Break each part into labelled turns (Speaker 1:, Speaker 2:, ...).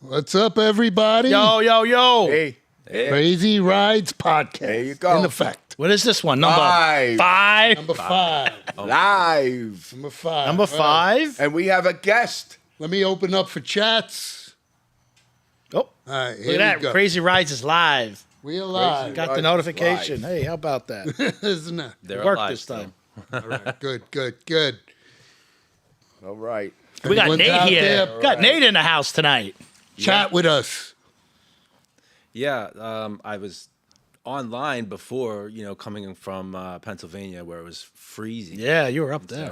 Speaker 1: What's up, everybody?
Speaker 2: Yo, yo, yo.
Speaker 3: Hey.
Speaker 1: Crazy Ridez Podcast.
Speaker 3: There you go.
Speaker 1: In effect.
Speaker 2: What is this one? Number
Speaker 3: Five.
Speaker 2: five?
Speaker 1: Number five.
Speaker 3: Live.
Speaker 1: Number five.
Speaker 2: Number
Speaker 1: All right.
Speaker 2: five?
Speaker 3: And we have a guest.
Speaker 1: Let me open up for chats.
Speaker 2: Oh,
Speaker 1: All right,
Speaker 2: look
Speaker 1: here
Speaker 2: at that.
Speaker 1: we go.
Speaker 2: Crazy Rides is live.
Speaker 1: We are live.
Speaker 2: Got
Speaker 3: Rides
Speaker 2: the
Speaker 3: is
Speaker 2: notification.
Speaker 3: live.
Speaker 2: Hey, how about that?
Speaker 1: Isn't it?
Speaker 4: They're
Speaker 2: Worked
Speaker 4: alive
Speaker 2: this
Speaker 4: still.
Speaker 2: time.
Speaker 1: All right. Good.
Speaker 3: All right.
Speaker 2: We got
Speaker 1: Everyone's
Speaker 2: Nate
Speaker 1: out
Speaker 2: here.
Speaker 1: there.
Speaker 2: Got Nate in the house tonight.
Speaker 1: Chat with us.
Speaker 4: Yeah, I was online before, coming from Pennsylvania where it was freezing.
Speaker 2: Yeah, you were up there.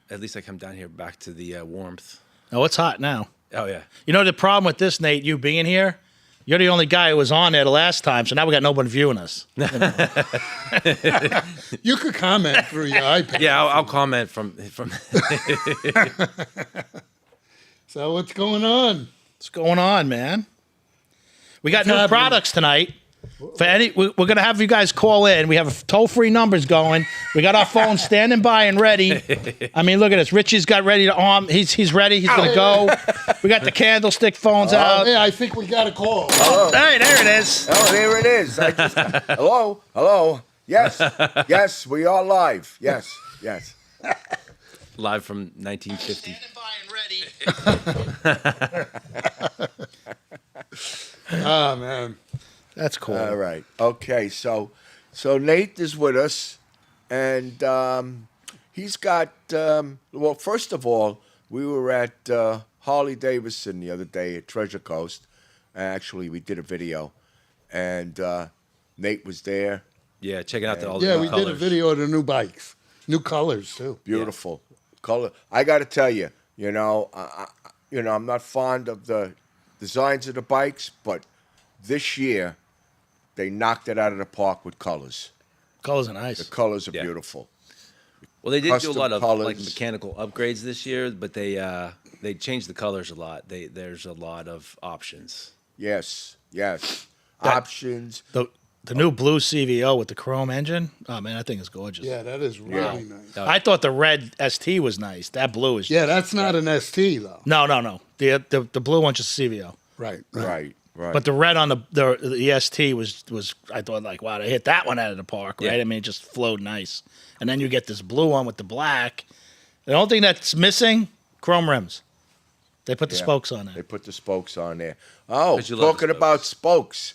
Speaker 4: So at least I come down here back to the warmth.
Speaker 2: Oh, it's hot now.
Speaker 4: Oh, yeah.
Speaker 2: You know the problem with this, Nate, you being here? You're the only guy who was on there the last time, so now we got nobody viewing us.
Speaker 1: You could comment through your iPad.
Speaker 4: Yeah, I'll comment from
Speaker 1: So what's going on?
Speaker 2: What's going on, man? We got
Speaker 1: What's
Speaker 2: new
Speaker 1: happening?
Speaker 2: products tonight. We're gonna have you guys call in. We have toll-free numbers going. We got our phones standing by and ready. I mean, look at this. Richie's got ready to arm. He's ready. He's gonna go. We got the candlestick phones out.
Speaker 1: Yeah, I think we got a call.
Speaker 2: Hey, there it is.
Speaker 3: Oh, there it is. Hello. Yes, we are live. Yes.
Speaker 4: live from 1950.
Speaker 2: Standing by and ready.
Speaker 1: Oh, man.
Speaker 2: That's cool.
Speaker 3: All right. Okay, so Nate is with us, and he's got, well, first of all, we were at Harley Davidson the other day at Treasure Coast. Actually, we did a video, and Nate was there.
Speaker 4: Yeah, checking out all the
Speaker 1: Yeah,
Speaker 4: new
Speaker 1: we
Speaker 4: colors.
Speaker 1: did a video of the new bikes. New colors, too.
Speaker 3: Beautiful color. I got to tell you, I'm not fond of the designs of the bikes, but this year they knocked it out of the park with colors.
Speaker 2: Colors are
Speaker 3: The
Speaker 2: nice.
Speaker 3: colors are
Speaker 4: Yeah.
Speaker 3: beautiful.
Speaker 4: Well, they did do a
Speaker 3: Custom
Speaker 4: lot of
Speaker 3: colors.
Speaker 4: mechanical upgrades this year, but they changed the colors a lot. There's a lot of options.
Speaker 3: Yes. Options.
Speaker 2: The new blue CVO with the chrome engine. Oh man, that thing is gorgeous.
Speaker 1: Yeah, that is really nice.
Speaker 2: I thought the red ST was nice. That blue is.
Speaker 1: Yeah, that's not an ST, though.
Speaker 2: No. The blue one's just CVO.
Speaker 1: Right.
Speaker 3: Right.
Speaker 2: But the red on the ST was I thought like, wow, they hit that one out of the park, right?
Speaker 4: Yeah.
Speaker 2: I mean, it just flowed nice. And then you get this blue one with the black. The only thing that's missing, chrome rims. They put the spokes on
Speaker 3: They
Speaker 2: there.
Speaker 3: put the spokes on there. Oh,
Speaker 4: 'Cause you love the
Speaker 3: talking about spokes,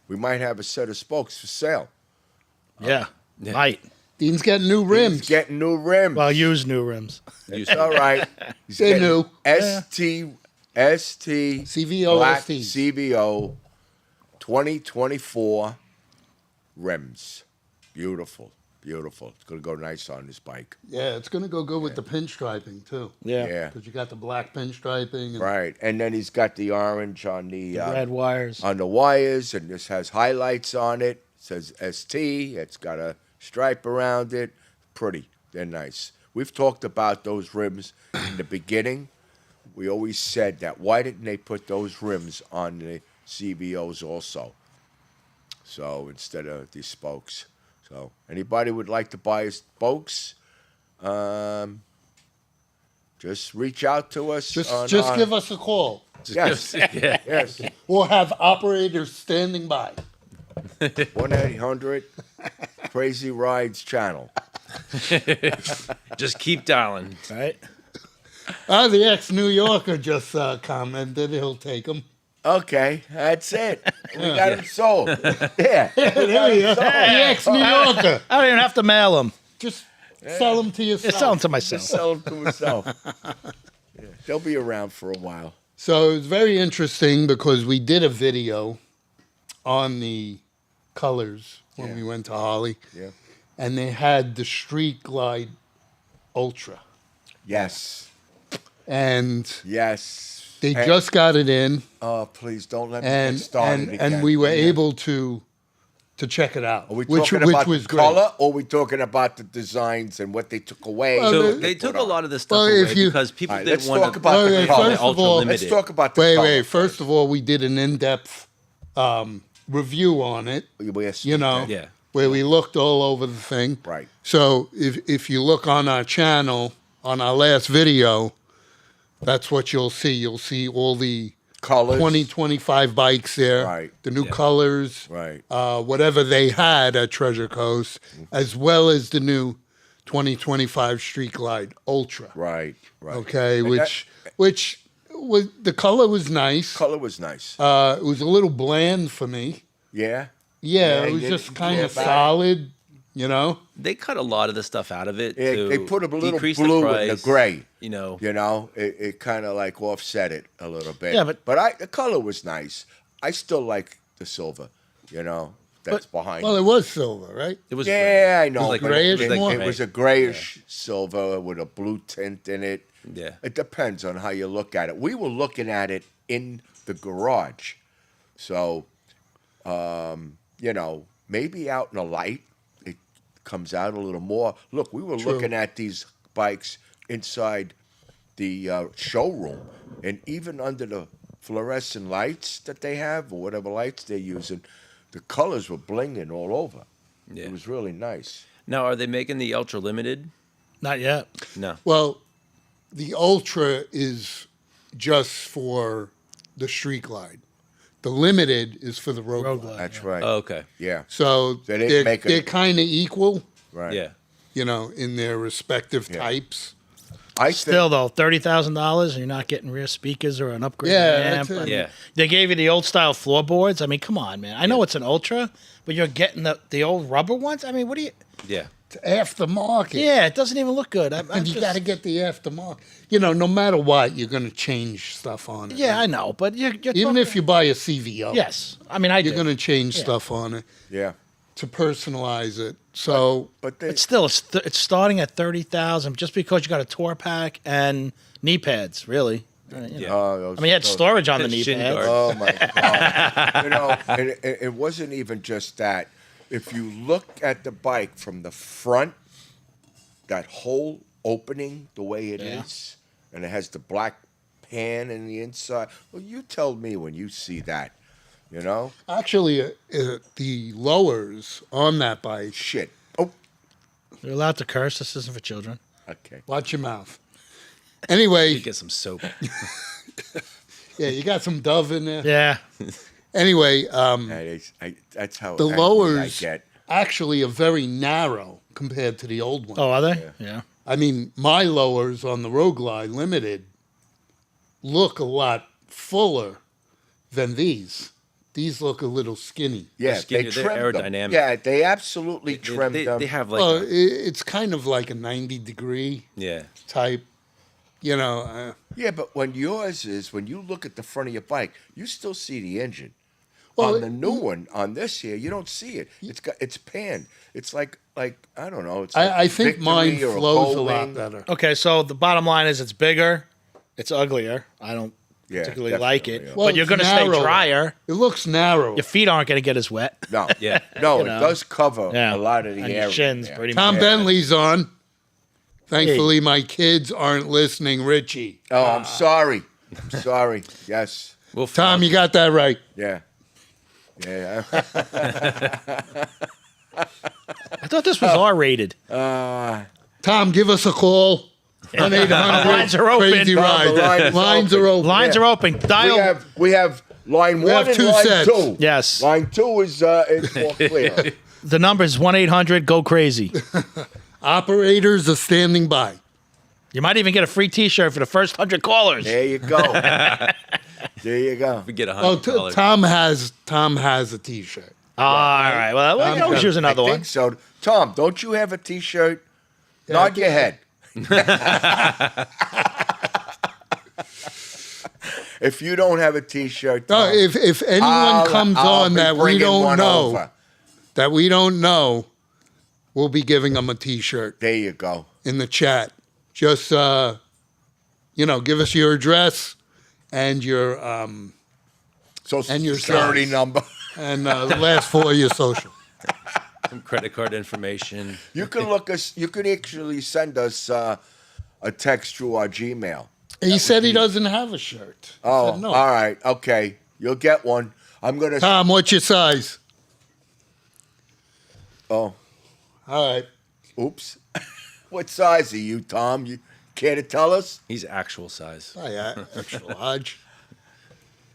Speaker 3: we might have a set of spokes for sale.
Speaker 2: Yeah,
Speaker 4: Yeah.
Speaker 2: might.
Speaker 1: Dean's getting new rims.
Speaker 3: He's getting new rims.
Speaker 2: Well, use new rims.
Speaker 3: It's all right. He's
Speaker 1: They're
Speaker 3: getting
Speaker 1: new.
Speaker 3: ST
Speaker 1: CVO
Speaker 3: Black
Speaker 1: ST.
Speaker 3: CVO 2024 rims. Beautiful. It's going to go nice on this bike.
Speaker 1: Yeah, it's going to go good with the pinstriping, too.
Speaker 2: Yeah.
Speaker 3: Yeah.
Speaker 1: Because you got the black pinstriping. And
Speaker 3: Right. And then he's got the orange on the
Speaker 2: Red wires.
Speaker 3: on the wires, and this has highlights on it. It says ST. It's got a stripe around it. Pretty. They're nice. We've talked about those rims in the beginning. We always said that. Why didn't they put those rims on the CVOs also? So instead of these spokes. So anybody would like to buy spokes, just reach out to us.
Speaker 1: just give us a call.
Speaker 3: Yes. Yes.
Speaker 1: Or have operators standing by.
Speaker 3: 1-800 Crazy Rides channel.
Speaker 4: Just keep dialing.
Speaker 2: Right?
Speaker 1: The ex-New Yorker just commented he'll take them.
Speaker 3: Okay, that's it. We got him sold. Yeah.
Speaker 1: There you go. The ex-New Yorker.
Speaker 2: I don't even have to mail them.
Speaker 1: Just sell them to yourself.
Speaker 2: Just sell them to myself.
Speaker 3: Just sell him to himself. Yeah. They'll be around for a while.
Speaker 1: So it's very interesting because we did a video on the colors when we went to Harley.
Speaker 3: Yeah.
Speaker 1: And they had the Street Glide Ultra.
Speaker 3: Yes.
Speaker 1: And
Speaker 3: Yes.
Speaker 1: they just got it in.
Speaker 3: Oh, please don't let me
Speaker 1: And
Speaker 3: get started again.
Speaker 1: and we were able to check it out.
Speaker 3: Are we
Speaker 1: which
Speaker 3: talking about
Speaker 1: was
Speaker 3: the
Speaker 1: great.
Speaker 3: color, or are we talking about the designs and what they took away?
Speaker 1: Well,
Speaker 4: So
Speaker 1: the-
Speaker 4: they took a lot of this stuff
Speaker 1: Well,
Speaker 4: away
Speaker 1: if you-
Speaker 4: because people
Speaker 3: All right,
Speaker 4: didn't
Speaker 3: let's
Speaker 4: want
Speaker 3: talk
Speaker 4: to
Speaker 3: about
Speaker 1: the
Speaker 4: call
Speaker 1: color.
Speaker 4: it
Speaker 1: First of
Speaker 4: ultra
Speaker 1: all,
Speaker 4: limited.
Speaker 3: Let's talk about the
Speaker 1: Wait,
Speaker 3: color.
Speaker 1: first of all, we did an in-depth review on it,
Speaker 3: Yes,
Speaker 1: you know,
Speaker 4: Yeah.
Speaker 1: where we looked all over the thing.
Speaker 3: Right.
Speaker 1: So if you look on our channel, on our last video, that's what you'll see. You'll see all the
Speaker 3: Colors.
Speaker 1: 2025 bikes there.
Speaker 3: Right.
Speaker 1: The new
Speaker 4: Yeah.
Speaker 1: colors.
Speaker 3: Right.
Speaker 1: Whatever they had at Treasure Coast, as well as the new 2025 Street Glide Ultra.
Speaker 3: Right. Right.
Speaker 1: Okay,
Speaker 3: And
Speaker 1: which was the color was nice.
Speaker 3: color was nice.
Speaker 1: It was a little bland for me.
Speaker 3: Yeah.
Speaker 1: Yeah,
Speaker 3: Yeah,
Speaker 1: it was
Speaker 3: you
Speaker 1: just
Speaker 3: didn't
Speaker 1: kind
Speaker 3: care
Speaker 1: of
Speaker 3: about it.
Speaker 1: solid, you know.
Speaker 4: They cut a lot of the stuff out of it.
Speaker 3: Yeah,
Speaker 4: to
Speaker 3: they put a little
Speaker 4: decrease
Speaker 3: blue
Speaker 4: the
Speaker 3: in the
Speaker 4: price,
Speaker 3: gray.
Speaker 4: You know,
Speaker 3: You know, it kind of like offset it a little bit.
Speaker 2: Yeah, but-
Speaker 3: the color was nice. I still like the silver. You know, that's behind.
Speaker 1: Well, it was silver, right?
Speaker 4: it was.
Speaker 3: Yeah,
Speaker 4: gray.
Speaker 3: I know.
Speaker 4: It was like
Speaker 3: but
Speaker 1: grayish
Speaker 3: it,
Speaker 1: more?
Speaker 3: it was a grayish silver with a blue tint in it.
Speaker 4: Yeah.
Speaker 3: It depends on how you look at it. We were looking at it in the garage. So, you know, maybe out in the light, it comes out a little more. Look, we were
Speaker 1: True.
Speaker 3: looking at these bikes inside the showroom, and even under the fluorescent lights that they have, or whatever lights they're using, the colors were blinging all over.
Speaker 4: Yeah.
Speaker 3: It was really nice.
Speaker 4: Now, are they making the Ultra Limited?
Speaker 2: Not yet.
Speaker 4: No.
Speaker 1: Well, the Ultra is just for the Street Glide. The Limited is for the Road
Speaker 2: Road
Speaker 1: Glide.
Speaker 2: Glide.
Speaker 3: That's right.
Speaker 4: Oh, okay.
Speaker 3: Yeah.
Speaker 1: So
Speaker 3: They didn't make it-
Speaker 1: they're kind of equal,
Speaker 3: Right.
Speaker 4: Yeah.
Speaker 1: you know, in their respective
Speaker 3: Yeah.
Speaker 1: types.
Speaker 3: I
Speaker 2: Still though, $30,000, and you're not getting rear speakers or an upgrade
Speaker 1: Yeah,
Speaker 2: amp.
Speaker 1: that's it.
Speaker 2: I mean,
Speaker 4: Yeah.
Speaker 2: They gave you the old style floorboards. I mean, come on, man. I know it's an Ultra, but you're getting the old rubber ones. I mean, what do you?
Speaker 4: Yeah.
Speaker 1: It's aftermarket.
Speaker 2: Yeah, it doesn't even look good. I'm
Speaker 1: And you
Speaker 2: just-
Speaker 1: got to get the aftermarket. You know, no matter what, you're going to change stuff on it.
Speaker 2: Yeah, I know, but you're
Speaker 1: Even
Speaker 2: talking-
Speaker 1: if you buy a CVO,
Speaker 2: yes, I mean,
Speaker 1: you're going to change stuff on it
Speaker 3: Yeah.
Speaker 1: to personalize it. So,
Speaker 3: But they,
Speaker 2: It's still it's starting at 30,000 just because you got a tour pack and knee pads. Really, You know.
Speaker 4: Yeah.
Speaker 3: those-
Speaker 2: I mean, you had
Speaker 3: those-
Speaker 2: storage on the knee
Speaker 4: Shin
Speaker 2: pads.
Speaker 4: guard.
Speaker 3: Oh my God! You know, and it wasn't even just that. If you look at the bike from the front, that whole opening, the way it is,
Speaker 2: Yeah.
Speaker 3: and it has the black pan in the inside. Well, you tell me when you see that. You know,
Speaker 1: actually, the lowers on that bike,
Speaker 3: shit. Oh,
Speaker 2: You're allowed to curse. This isn't for children.
Speaker 3: okay.
Speaker 1: watch your mouth. Anyway,
Speaker 4: You get some soap.
Speaker 1: yeah, you got some Dove in there.
Speaker 2: Yeah,
Speaker 1: Anyway,
Speaker 3: That's how
Speaker 1: the
Speaker 3: angry
Speaker 1: lowers
Speaker 3: I get.
Speaker 1: actually are very narrow compared to the old one.
Speaker 2: Oh, are they? Yeah.
Speaker 1: I mean, my lowers on the Road Glide Limited look a lot fuller than these. These look a little skinny.
Speaker 3: Yeah,
Speaker 4: skinnier,
Speaker 3: they
Speaker 4: they're
Speaker 3: trimmed them.
Speaker 4: aerodynamic.
Speaker 3: Yeah, they absolutely trimmed them.
Speaker 4: They have like.
Speaker 1: Well,
Speaker 4: a-
Speaker 1: it's kind of like a 90-degree
Speaker 4: yeah.
Speaker 1: type, you know.
Speaker 3: Yeah, but when yours is, when you look at the front of your bike, you still see the engine.
Speaker 1: Well,
Speaker 3: On the new one, on this here, you don't see it. It's panned. It's like I don't know. It's like
Speaker 1: I think mine
Speaker 3: Victory or
Speaker 1: flows a
Speaker 3: Gull
Speaker 1: lot
Speaker 3: Wing.
Speaker 1: better.
Speaker 2: Okay, so the bottom line is it's bigger, it's uglier. I don't
Speaker 3: Yeah,
Speaker 2: particularly like
Speaker 3: definitely,
Speaker 2: it,
Speaker 3: yeah.
Speaker 1: Well,
Speaker 2: but you're
Speaker 1: it's
Speaker 2: going to stay
Speaker 1: narrower.
Speaker 2: drier.
Speaker 1: It looks narrow.
Speaker 2: Your feet aren't going to get as wet.
Speaker 3: No,
Speaker 4: Yeah.
Speaker 3: no,
Speaker 2: You
Speaker 3: it
Speaker 2: know.
Speaker 3: does cover
Speaker 2: Yeah,
Speaker 3: a lot of the
Speaker 2: and
Speaker 3: area.
Speaker 2: your shins
Speaker 3: there.
Speaker 2: pretty
Speaker 1: Tom
Speaker 2: much.
Speaker 1: Bentley's on. Thankfully, my kids aren't listening, Richie.
Speaker 3: Oh, I'm sorry. I'm sorry. Yes.
Speaker 4: We'll
Speaker 1: Tom, you got that right.
Speaker 3: Yeah. Yeah.
Speaker 2: I thought this was R-rated.
Speaker 1: Tom, give us a call. 1-800
Speaker 2: Lines are open.
Speaker 1: Crazy
Speaker 3: Tom,
Speaker 1: Ride.
Speaker 3: the line is
Speaker 1: Lines
Speaker 3: open.
Speaker 1: are open.
Speaker 2: Lines are open. Dial.
Speaker 3: we have line one
Speaker 1: have
Speaker 3: and
Speaker 1: two
Speaker 3: line
Speaker 1: sets.
Speaker 3: two.
Speaker 2: Yes.
Speaker 3: Line two is all clear.
Speaker 2: The number is 1-800-GO-CRAZY.
Speaker 1: Operators are standing by.
Speaker 2: You might even get a free T-shirt for the first 100 callers.
Speaker 3: There you go. There you go.
Speaker 4: We get
Speaker 1: Oh,
Speaker 4: $100.
Speaker 1: Tom has a T-shirt.
Speaker 2: All right. Well, we can always use another
Speaker 3: I
Speaker 2: one.
Speaker 3: think so. Tom, don't you have a T-shirt? Nod your head. If you don't have a T-shirt,
Speaker 1: No,
Speaker 3: Tom,
Speaker 1: if anyone comes
Speaker 3: I'll
Speaker 1: on
Speaker 3: be
Speaker 1: that we
Speaker 3: bringing
Speaker 1: don't
Speaker 3: one
Speaker 1: know,
Speaker 3: over.
Speaker 1: we'll be giving them a T-shirt
Speaker 3: There you go.
Speaker 1: in the chat. Just give us your address and your
Speaker 3: Social
Speaker 1: And your
Speaker 3: security
Speaker 1: size.
Speaker 3: number.
Speaker 1: and the last four of your social.
Speaker 4: Some credit card information.
Speaker 3: You can look us. You can actually send us a text through our Gmail.
Speaker 1: He said he doesn't have a shirt. I
Speaker 3: Oh,
Speaker 1: said, no.
Speaker 3: all right, okay. You'll get one. I'm gonna.
Speaker 1: Tom, what's your size?
Speaker 3: Oh,
Speaker 1: All right.
Speaker 3: oops. What size are you, Tom? You care to tell us?
Speaker 4: He's actual size.
Speaker 1: Oh, yeah, extra large.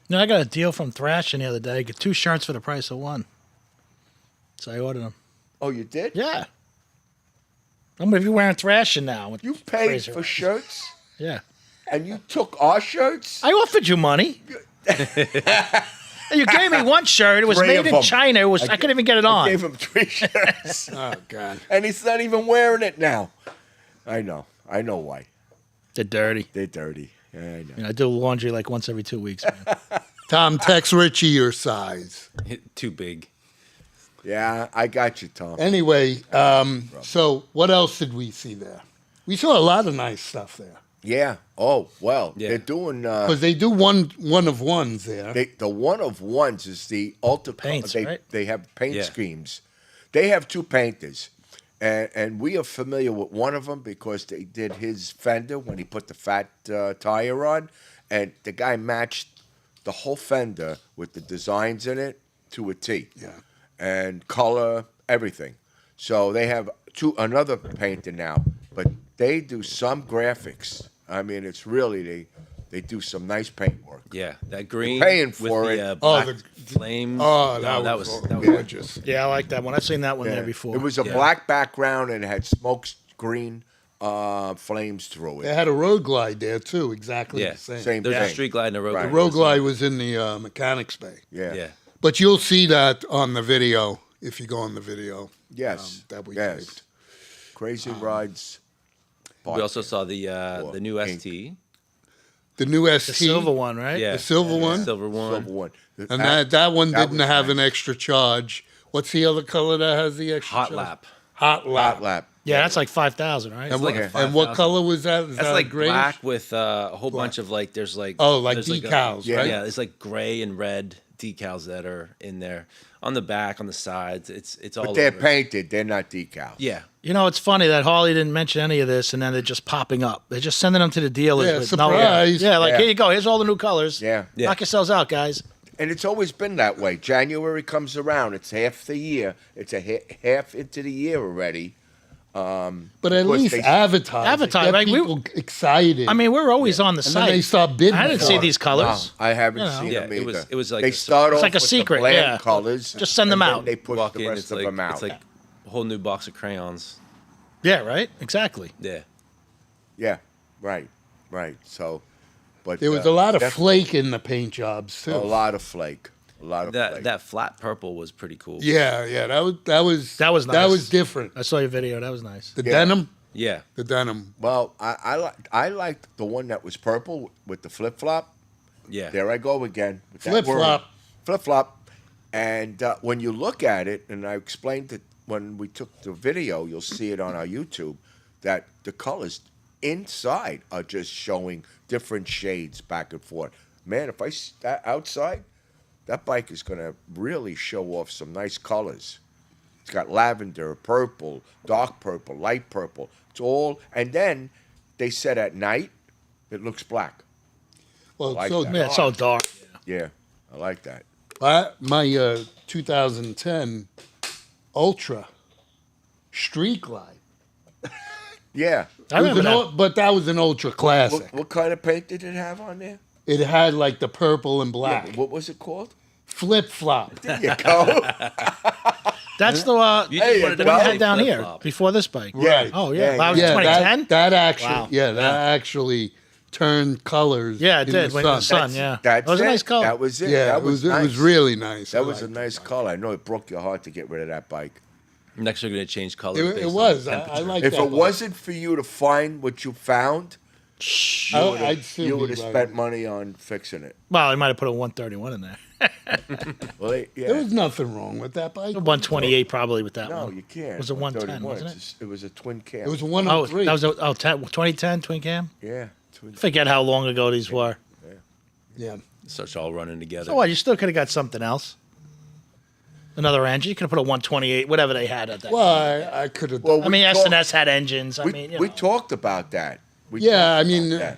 Speaker 2: No, I got a deal from Thrashing the other day. Get 2 shirts for the price of 1. So I ordered them.
Speaker 3: Oh, you did?
Speaker 2: Yeah. I'm gonna be wearing Thrashing now. with
Speaker 3: You paid
Speaker 2: Fraser
Speaker 3: for
Speaker 2: eyes.
Speaker 3: shirts,
Speaker 2: Yeah.
Speaker 3: and you took our shirts.
Speaker 2: I offered you money. You gave me 1 shirt. It was
Speaker 3: 3
Speaker 2: made
Speaker 3: of
Speaker 2: in
Speaker 3: them.
Speaker 2: China. It was. I couldn't even get it
Speaker 3: I
Speaker 2: on.
Speaker 3: gave him 3 shirts,
Speaker 1: Oh, God.
Speaker 3: and he's not even wearing it now. I know why.
Speaker 2: They're dirty.
Speaker 3: They're dirty. I know.
Speaker 2: You know, I do laundry like once every 2 weeks, man.
Speaker 1: Tom, text Richie your size.
Speaker 4: Too big.
Speaker 3: Yeah, I got you, Tom.
Speaker 1: Anyway, so what else did we see there? We saw a lot of nice stuff there.
Speaker 3: Yeah. Oh well,
Speaker 4: Yeah.
Speaker 3: they're doing.
Speaker 1: Because they do one of ones there.
Speaker 3: The one of ones is the ultimate.
Speaker 2: Paints,
Speaker 3: they,
Speaker 2: right?
Speaker 3: they have paint
Speaker 4: Yeah.
Speaker 3: schemes. They have 2 painters, and we are familiar with one of them because they did his fender when he put the fat tire on, and the guy matched the whole fender with the designs in it to a T.
Speaker 1: Yeah.
Speaker 3: And color, everything. So they have another painter now, but they do some graphics. I mean, it's really they do some nice paint work.
Speaker 4: Yeah, that green.
Speaker 3: paying
Speaker 4: with
Speaker 3: for
Speaker 4: the,
Speaker 3: it.
Speaker 4: black
Speaker 1: the-
Speaker 4: flames.
Speaker 1: Oh,
Speaker 4: No,
Speaker 1: that was
Speaker 4: that was
Speaker 1: gorgeous.
Speaker 2: Yeah, I like that one. I've seen that one
Speaker 3: Yeah.
Speaker 2: there before.
Speaker 3: It was a
Speaker 4: Yeah.
Speaker 3: black background and it had smoke green flames through
Speaker 1: They
Speaker 3: it.
Speaker 1: had a road glide there, too, exactly
Speaker 4: Yeah,
Speaker 1: the same.
Speaker 3: Same
Speaker 4: There's
Speaker 3: thing.
Speaker 4: a street glide and a road.
Speaker 3: Right.
Speaker 1: The
Speaker 4: glide.
Speaker 1: road glide was in the mechanics bay.
Speaker 3: Yeah.
Speaker 4: Yeah.
Speaker 1: But you'll see that on the video, if you go on the video.
Speaker 3: Yes.
Speaker 1: That we
Speaker 3: yes.
Speaker 1: taped.
Speaker 3: Crazy rides.
Speaker 4: We also saw the new
Speaker 3: Pink.
Speaker 4: ST.
Speaker 1: The new ST.
Speaker 2: the silver one, right?
Speaker 4: Yeah,
Speaker 1: The silver one?
Speaker 4: Silver one.
Speaker 3: Silver one.
Speaker 1: And that one
Speaker 3: that
Speaker 1: didn't
Speaker 3: was
Speaker 1: have an
Speaker 3: nice.
Speaker 1: extra charge. What's the other color that has the extra
Speaker 4: Hot
Speaker 1: charge?
Speaker 4: lap.
Speaker 1: Hot lap.
Speaker 3: hot lap.
Speaker 2: Yeah, that's like 5,000, right?
Speaker 1: And,
Speaker 4: like
Speaker 1: what,
Speaker 4: a
Speaker 1: and what
Speaker 4: 5,000.
Speaker 1: color was that? Is
Speaker 4: That's
Speaker 1: that
Speaker 4: like
Speaker 1: grayish?
Speaker 4: black with a whole bunch of like. There's like.
Speaker 1: Oh, like
Speaker 4: there's
Speaker 1: decals,
Speaker 3: Yeah.
Speaker 1: right?
Speaker 4: Yeah, it's like gray and red decals that are in there on the back, on the sides. It's all.
Speaker 3: But they're
Speaker 4: over.
Speaker 3: painted. They're not decals.
Speaker 4: Yeah.
Speaker 2: You know, it's funny that Harley didn't mention any of this, and then they're just popping up. They're just sending them to the dealers
Speaker 1: Yeah,
Speaker 2: with
Speaker 1: surprise.
Speaker 2: no. Yeah, like
Speaker 3: Yeah.
Speaker 2: here you go. Here's all the new colors.
Speaker 3: Yeah.
Speaker 4: Yeah.
Speaker 2: Knock yourselves out, guys.
Speaker 3: And it's always been that way. January comes around. It's half the year. It's half into the year already.
Speaker 1: But at
Speaker 3: Because
Speaker 1: least
Speaker 3: they-
Speaker 1: advertise.
Speaker 2: Advertise,
Speaker 1: Get
Speaker 2: like, we-
Speaker 1: people excited.
Speaker 2: I mean, we're always on the
Speaker 1: and
Speaker 2: site.
Speaker 1: then they start bidding.
Speaker 2: I didn't see
Speaker 1: for
Speaker 2: these
Speaker 1: it.
Speaker 2: colors.
Speaker 3: No, I haven't
Speaker 2: You know.
Speaker 3: seen
Speaker 4: Yeah,
Speaker 3: them
Speaker 4: it was-
Speaker 3: either.
Speaker 4: it was like
Speaker 3: they
Speaker 4: a-
Speaker 3: start
Speaker 2: It's
Speaker 3: off
Speaker 2: like a
Speaker 3: with
Speaker 2: secret,
Speaker 3: the bland
Speaker 2: yeah.
Speaker 3: colors.
Speaker 2: Just send them
Speaker 3: and then
Speaker 2: out.
Speaker 3: They push
Speaker 4: Walk
Speaker 3: the
Speaker 4: in.
Speaker 3: rest
Speaker 4: It's
Speaker 3: of
Speaker 4: like
Speaker 3: them out.
Speaker 4: it's like a whole new box of crayons.
Speaker 2: Yeah, right. Exactly.
Speaker 4: Yeah.
Speaker 3: yeah, right. So, but
Speaker 1: There was a lot of
Speaker 3: definitely
Speaker 1: flake in the paint jobs too.
Speaker 3: A lot of flake. A lot of flake.
Speaker 4: That flat purple was pretty cool.
Speaker 1: Yeah, that was
Speaker 2: That was
Speaker 1: that
Speaker 2: nice.
Speaker 1: was different.
Speaker 2: I saw your video. That was nice.
Speaker 1: The
Speaker 3: Yeah.
Speaker 1: denim,
Speaker 4: Yeah.
Speaker 1: the denim.
Speaker 3: Well, I liked the one that was purple with the flip flop.
Speaker 4: Yeah.
Speaker 3: There I go again. with that
Speaker 1: Flip-flop.
Speaker 3: word. Flip flop. And when you look at it, and I explained it when we took the video, you'll see it on our YouTube, that the colors inside are just showing different shades back and forth. Man, if I that outside, that bike is going to really show off some nice colors. It's got lavender, purple, dark purple, light purple. It's all, and then they said at night it looks black.
Speaker 1: Well,
Speaker 3: like
Speaker 1: so
Speaker 3: that.
Speaker 2: Yeah, it's so dark.
Speaker 3: Yeah, I like that.
Speaker 1: my 2010 Ultra Street Glide.
Speaker 3: Yeah.
Speaker 2: I
Speaker 1: It was
Speaker 2: remember
Speaker 1: an
Speaker 2: that.
Speaker 1: but that was an Ultra classic.
Speaker 3: What kind of paint did it have on there?
Speaker 1: It had like the purple and black.
Speaker 3: Yeah, what was it called?
Speaker 1: Flip flop.
Speaker 3: There you go.
Speaker 2: That's the
Speaker 4: You
Speaker 3: Hey,
Speaker 4: just wanted
Speaker 2: the
Speaker 4: to
Speaker 2: one I
Speaker 3: well,
Speaker 2: had down here
Speaker 4: flip-flop.
Speaker 2: before this bike.
Speaker 1: Right.
Speaker 2: Oh yeah.
Speaker 3: Yeah,
Speaker 2: That was
Speaker 1: Yeah,
Speaker 2: 2010.
Speaker 1: that actually,
Speaker 2: Wow.
Speaker 1: that actually turned colors.
Speaker 2: Yeah, it
Speaker 1: in
Speaker 2: did.
Speaker 1: The
Speaker 2: When
Speaker 1: sun.
Speaker 2: the sun. Yeah.
Speaker 3: That's
Speaker 2: That was a
Speaker 3: it.
Speaker 2: nice color.
Speaker 3: That was it.
Speaker 1: Yeah,
Speaker 3: that
Speaker 1: it was
Speaker 3: nice.
Speaker 1: it was really nice.
Speaker 3: That
Speaker 1: I
Speaker 3: was a
Speaker 1: liked
Speaker 3: nice
Speaker 1: it.
Speaker 3: color. I know it broke your heart to get rid of that bike.
Speaker 4: Next, you're gonna change colors.
Speaker 1: It,
Speaker 4: based
Speaker 1: it
Speaker 4: on
Speaker 1: was. I
Speaker 4: temperature.
Speaker 1: like
Speaker 3: If
Speaker 1: that.
Speaker 3: it wasn't for you to find what you found,
Speaker 1: I'd still
Speaker 3: you
Speaker 1: be
Speaker 3: would have
Speaker 1: right.
Speaker 3: spent money on fixing it.
Speaker 2: Well, I might have put a 131 in there.
Speaker 3: Well, yeah.
Speaker 1: There was nothing wrong with that bike.
Speaker 2: 128 probably with that
Speaker 3: No,
Speaker 2: one.
Speaker 3: you can't.
Speaker 2: It was a 110,
Speaker 3: 131.
Speaker 2: wasn't it?
Speaker 3: It was a twin cam.
Speaker 1: It was a
Speaker 2: Oh,
Speaker 1: 103.
Speaker 2: that was 2010 twin cam.
Speaker 3: Yeah. Twin.
Speaker 2: Forget how long ago these were.
Speaker 1: yeah.
Speaker 4: Starts all running together.
Speaker 2: So what? You still could have got something else. Another engine. You could have put a 128, whatever they had at that.
Speaker 1: Well, I could have.
Speaker 3: Well,
Speaker 2: I mean,
Speaker 3: talked-
Speaker 2: S&S had engines. I
Speaker 3: We,
Speaker 2: mean, you
Speaker 3: we
Speaker 2: know.
Speaker 3: talked about that. We
Speaker 1: Yeah,
Speaker 3: talked
Speaker 1: I mean,
Speaker 3: about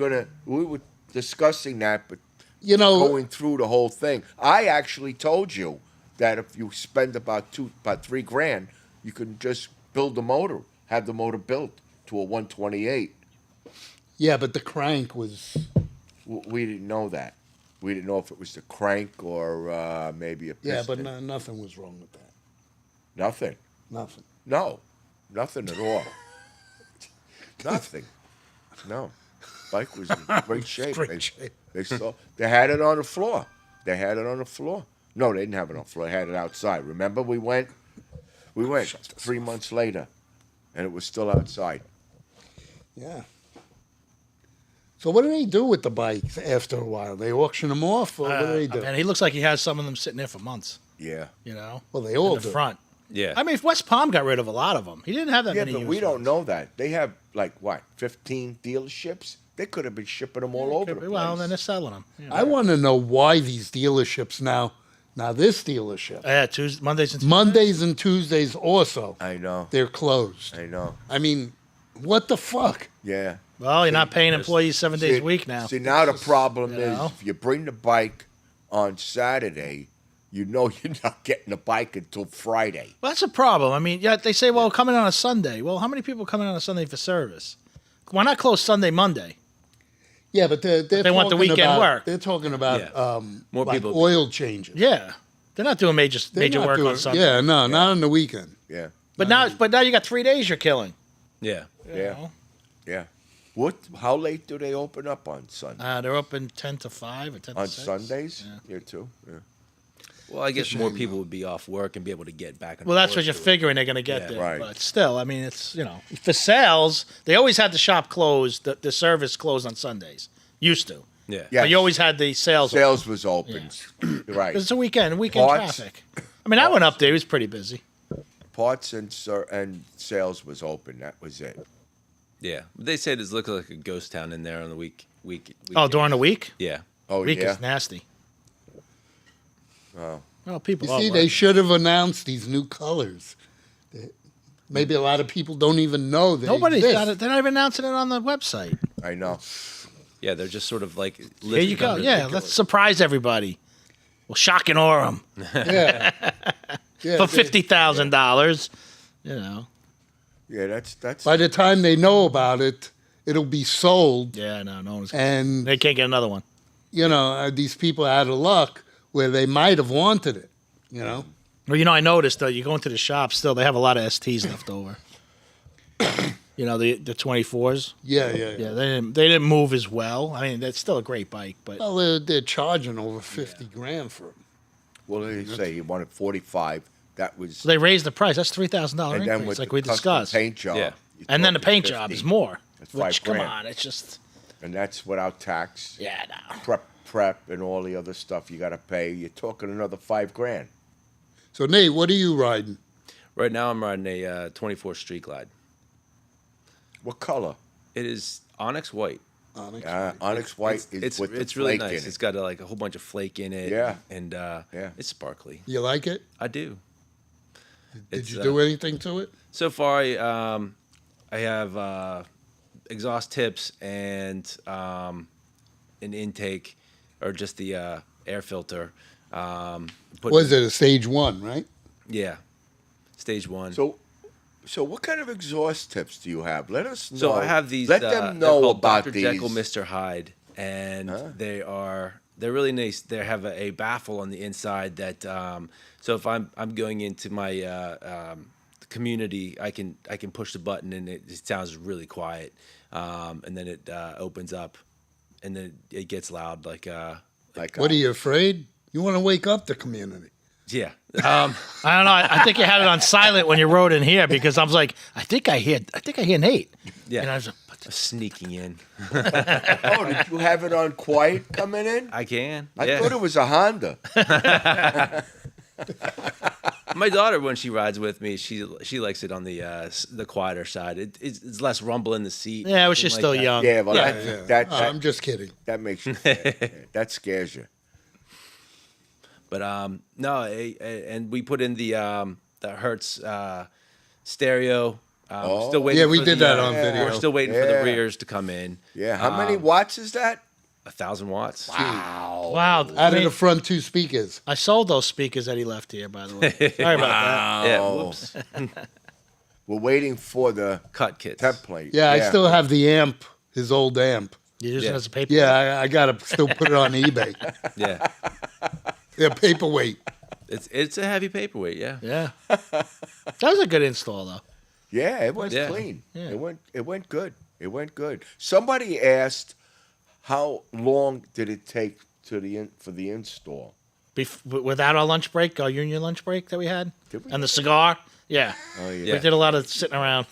Speaker 3: that. we were discussing that, but
Speaker 1: you know,
Speaker 3: going through the whole thing. I actually told you that if you spend about $3,000, you can just build the motor, have the motor built to a 128,
Speaker 1: Yeah, but the crank was.
Speaker 3: We didn't know that. We didn't know if it was the crank or maybe a piston.
Speaker 1: Yeah, but nothing was wrong with that.
Speaker 3: Nothing.
Speaker 1: Nothing.
Speaker 3: No, nothing at all. Nothing. No, bike was in great shape.
Speaker 1: Great shape.
Speaker 3: They had it on the floor. They had it on the floor. No, they didn't have it on the floor. They had it outside. Remember, we went 3 months later, and it was still outside.
Speaker 1: Yeah. So what do they do with the bikes after a while? They auction them off, or what do they do?
Speaker 2: And he looks like he has some of them sitting there for months.
Speaker 3: Yeah.
Speaker 2: You know.
Speaker 1: Well, they all
Speaker 2: in the
Speaker 1: do.
Speaker 2: front.
Speaker 4: Yeah.
Speaker 2: I mean, if West Palm got rid of a lot of them, he didn't have that
Speaker 3: Yeah,
Speaker 2: many.
Speaker 3: but
Speaker 2: used
Speaker 3: we don't
Speaker 2: ones.
Speaker 3: know that. They have, 15 dealerships? They could have been shipping them all over the place.
Speaker 2: Well, then they're selling them. You know.
Speaker 1: I want to know why these dealerships now this dealership,
Speaker 2: Yeah, Tuesdays, Mondays, and Tuesdays.
Speaker 1: Mondays and Tuesdays also,
Speaker 3: I know.
Speaker 1: they're closed.
Speaker 3: I know.
Speaker 1: I mean, what the fuck?
Speaker 3: Yeah.
Speaker 2: Well, you're not paying employees 7 days a week now.
Speaker 3: See, now the problem
Speaker 2: You
Speaker 3: is
Speaker 2: know?
Speaker 3: if you bring the bike on Saturday, you know you're not getting the bike until Friday.
Speaker 2: Well, that's a problem. I mean, yeah, they say, well, come in on a Sunday. Well, how many people come in on a Sunday for service? Why not close Sunday, Monday?
Speaker 1: Yeah, but they're
Speaker 2: they want the
Speaker 1: talking
Speaker 2: weekend
Speaker 1: about,
Speaker 2: work.
Speaker 1: They're talking about
Speaker 4: Yeah. More
Speaker 1: like
Speaker 4: people-
Speaker 1: oil changes.
Speaker 2: Yeah, they're not doing major
Speaker 1: They're not
Speaker 2: work
Speaker 1: doing-
Speaker 2: on Sunday.
Speaker 1: Yeah, no, not on the weekend.
Speaker 3: Yeah.
Speaker 2: but now you got 3 days you're killing.
Speaker 4: Yeah.
Speaker 2: you
Speaker 3: Yeah.
Speaker 2: know?
Speaker 3: Yeah. How late do they open up on Sunday?
Speaker 2: They're open 10 to 5 or 10
Speaker 3: On
Speaker 2: to 6.
Speaker 3: Sundays?
Speaker 2: Yeah.
Speaker 3: Yeah, too. Yeah.
Speaker 4: Well, I guess
Speaker 1: It's a
Speaker 4: more
Speaker 1: shame,
Speaker 4: people would be off work and be able to get back. And
Speaker 2: Well, that's
Speaker 4: forth
Speaker 2: what you're
Speaker 4: to it.
Speaker 2: figuring they're going to get
Speaker 4: Yeah.
Speaker 2: there.
Speaker 3: Right.
Speaker 2: But still, I mean, it's, for sales, they always had the shop closed, the service closed on Sundays. Used to.
Speaker 4: Yeah.
Speaker 3: Yeah.
Speaker 2: But you always had the sales.
Speaker 3: Sales was open. Right.
Speaker 2: 'Cause it's a weekend
Speaker 3: Parts.
Speaker 2: traffic. I mean, I went up there. It was pretty busy.
Speaker 3: Parts and sales was open. That was it.
Speaker 4: Yeah. They said it's looking like a ghost town in there on the week.
Speaker 2: Oh, during the week?
Speaker 4: Yeah.
Speaker 3: Oh,
Speaker 2: Week
Speaker 3: yeah?
Speaker 2: is nasty.
Speaker 3: Oh.
Speaker 2: Well, people
Speaker 1: You
Speaker 2: are
Speaker 1: see, they should have announced these new colors. Maybe a lot of people don't even know they
Speaker 2: Nobody's
Speaker 1: exist.
Speaker 2: got it. They're not even announcing it on the website.
Speaker 3: I know.
Speaker 4: Yeah. They're just sort of like.
Speaker 2: Here you go. Yeah, let's surprise everybody. We'll shock and awe them
Speaker 1: Yeah. Yeah,
Speaker 2: for
Speaker 1: they-
Speaker 2: $50,000. You know.
Speaker 3: Yeah, that's
Speaker 1: By the time they know about it, it'll be sold,
Speaker 2: Yeah, no one's.
Speaker 1: and
Speaker 2: They can't get another one.
Speaker 1: these people are out of luck where they might have wanted it.
Speaker 2: Well, I noticed though. You go into the shop, still they have a lot of STs left over. The 24s.
Speaker 1: Yeah.
Speaker 2: Yeah, they didn't move as well. I mean, that's still a great bike, but
Speaker 1: Well, they're charging over 50 grand for them.
Speaker 3: well, they say he wanted 45. That was
Speaker 2: they raised the price. That's $3,000
Speaker 3: and
Speaker 2: increase,
Speaker 3: then with
Speaker 2: like
Speaker 3: the
Speaker 2: we
Speaker 3: custom
Speaker 2: discussed.
Speaker 3: paint job.
Speaker 1: Yeah.
Speaker 3: you're
Speaker 2: And then the
Speaker 3: talking
Speaker 2: paint job
Speaker 3: 50.
Speaker 2: is more.
Speaker 3: That's
Speaker 2: Which, come
Speaker 3: $5,000.
Speaker 2: on, it's just
Speaker 3: And that's without tax,
Speaker 2: yeah, no.
Speaker 3: prep, and all the other stuff you got to pay. You're talking another $5,000.
Speaker 1: So, Nate, what are you riding?
Speaker 4: Right now, I'm riding a 24 Street Glide.
Speaker 3: What color?
Speaker 4: It is Onyx White.
Speaker 1: Onyx.
Speaker 3: Onyx white
Speaker 4: It's
Speaker 3: with the
Speaker 4: it's really
Speaker 3: flake
Speaker 4: nice.
Speaker 3: in
Speaker 4: It's
Speaker 3: it.
Speaker 4: got a whole bunch of flake in it.
Speaker 3: Yeah.
Speaker 4: And
Speaker 3: Yeah.
Speaker 4: it's sparkly.
Speaker 1: You like it?
Speaker 4: I do.
Speaker 1: Did
Speaker 4: It's,
Speaker 1: you do anything to it?
Speaker 4: So far, I have exhaust tips and an intake, or just the air filter.
Speaker 1: Was it a stage 1, right?
Speaker 4: Yeah, stage 1.
Speaker 3: So what kind of exhaust tips do you have? Let us know.
Speaker 4: So I have these.
Speaker 3: Let
Speaker 4: they're
Speaker 3: them know
Speaker 4: called
Speaker 3: about
Speaker 4: Dr.
Speaker 3: these.
Speaker 4: Jekyll, Mr. Hyde, and they're really nice. They have a baffle on the inside that. So if I'm going into my community, I can push the button and it sounds really quiet, and then it opens up, and then it gets loud like.
Speaker 1: What are you afraid? You want to wake up the community.
Speaker 4: Yeah.
Speaker 2: I don't know. I think you had it on silent when you rode in here because I was like, I think I hear Nate.
Speaker 4: Yeah.
Speaker 2: And I was like,
Speaker 4: Sneaking in.
Speaker 3: Oh, did you have it on quiet coming in?
Speaker 4: I can.
Speaker 3: I
Speaker 4: yeah.
Speaker 3: thought it was a Honda.
Speaker 4: My daughter, when she rides with me, she likes it on the quieter side. It's less rumble in the seat.
Speaker 2: yeah, well,
Speaker 4: anything
Speaker 2: she's
Speaker 4: like
Speaker 2: still
Speaker 4: that.
Speaker 2: young.
Speaker 3: Yeah, well,
Speaker 1: Yeah.
Speaker 3: that
Speaker 1: I'm just kidding.
Speaker 3: that makes you scared. That scares you.
Speaker 4: But no, and we put in the Hertz stereo. Still waiting.
Speaker 1: Yeah, we
Speaker 4: for
Speaker 1: did
Speaker 4: the,
Speaker 1: that on video.
Speaker 4: We're still waiting for
Speaker 3: Yeah.
Speaker 4: the rears to come in.
Speaker 3: Yeah. How many watts is that?
Speaker 4: 1,000 watts.
Speaker 2: Wow.
Speaker 1: Out
Speaker 2: I
Speaker 1: of
Speaker 2: mean,
Speaker 1: the front 2 speakers.
Speaker 2: I sold those speakers that he left here, by the way. Sorry about
Speaker 4: Yeah.
Speaker 3: Oh.
Speaker 4: Whoops.
Speaker 3: We're waiting for the
Speaker 4: Cut kits.
Speaker 3: template.
Speaker 1: Yeah, I still have the amp his old amp.
Speaker 2: You use it
Speaker 4: Yeah.
Speaker 2: as a paper?
Speaker 1: Yeah, I got to still put it on eBay.
Speaker 4: Yeah.
Speaker 1: Yeah, paperweight.
Speaker 4: It's a heavy paperweight. Yeah.
Speaker 2: Yeah. That was a good install, though.
Speaker 3: Yeah, it was
Speaker 4: Yeah.
Speaker 3: clean.
Speaker 2: Yeah.
Speaker 3: It went good. It went good. Somebody asked, how long did it take for the install?
Speaker 2: Without our lunch break, our union lunch break that we had,
Speaker 3: Did we?
Speaker 2: and the cigar. Yeah.
Speaker 3: Oh
Speaker 2: We
Speaker 3: yeah.
Speaker 2: did a lot of sitting around.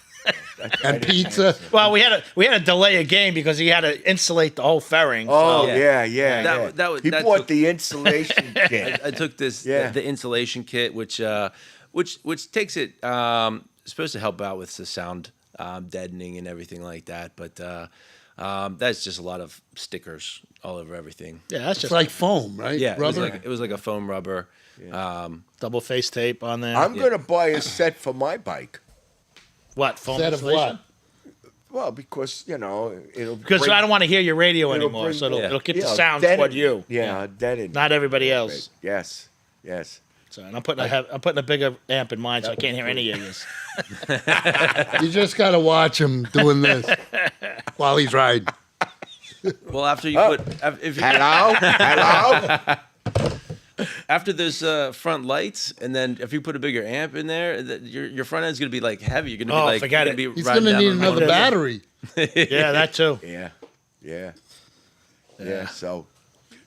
Speaker 1: And pizza.
Speaker 2: Well, we had to delay a game because he had to insulate the whole fairing.
Speaker 3: Oh
Speaker 4: Yeah.
Speaker 3: yeah. He
Speaker 4: that
Speaker 3: bought
Speaker 4: took-
Speaker 3: the insulation kit.
Speaker 4: I took this
Speaker 3: Yeah.
Speaker 4: the insulation kit, which takes it supposed to help out with the sound deadening and everything like that. But that's just a lot of stickers all over everything.
Speaker 2: Yeah, that's
Speaker 1: It's
Speaker 2: just
Speaker 1: like foam, right?
Speaker 4: Yeah,
Speaker 1: Rubber.
Speaker 4: it was like a foam rubber.
Speaker 2: double face tape on there.
Speaker 3: I'm gonna buy a set for my bike.
Speaker 2: What foam
Speaker 1: Set of
Speaker 2: insulation?
Speaker 3: Well, because it'll
Speaker 2: Because
Speaker 3: bring-
Speaker 2: I don't want to hear your radio
Speaker 3: it'll
Speaker 2: anymore,
Speaker 3: bring-
Speaker 2: so it'll,
Speaker 4: Yeah.
Speaker 2: it'll get
Speaker 3: you
Speaker 2: the
Speaker 3: know,
Speaker 2: sound
Speaker 3: deaden-
Speaker 2: toward you.
Speaker 3: Yeah, deaden.
Speaker 2: Not everybody else.
Speaker 3: Yes.
Speaker 2: So, and I'm putting a bigger amp in mine, so I can't hear any of this.
Speaker 1: You just got to watch him doing this while he's riding.
Speaker 4: Well, after you if you,
Speaker 3: Hello.
Speaker 4: after those front lights, and then if you put a bigger amp in there, your front end's gonna be like heavy. You're gonna
Speaker 2: Oh,
Speaker 4: be like
Speaker 2: forget
Speaker 4: you're
Speaker 2: it.
Speaker 4: gonna be
Speaker 1: He's
Speaker 4: riding
Speaker 1: going to
Speaker 4: down
Speaker 1: need
Speaker 4: on
Speaker 1: another
Speaker 4: one-
Speaker 1: battery.
Speaker 2: Yeah, that too.
Speaker 3: Yeah.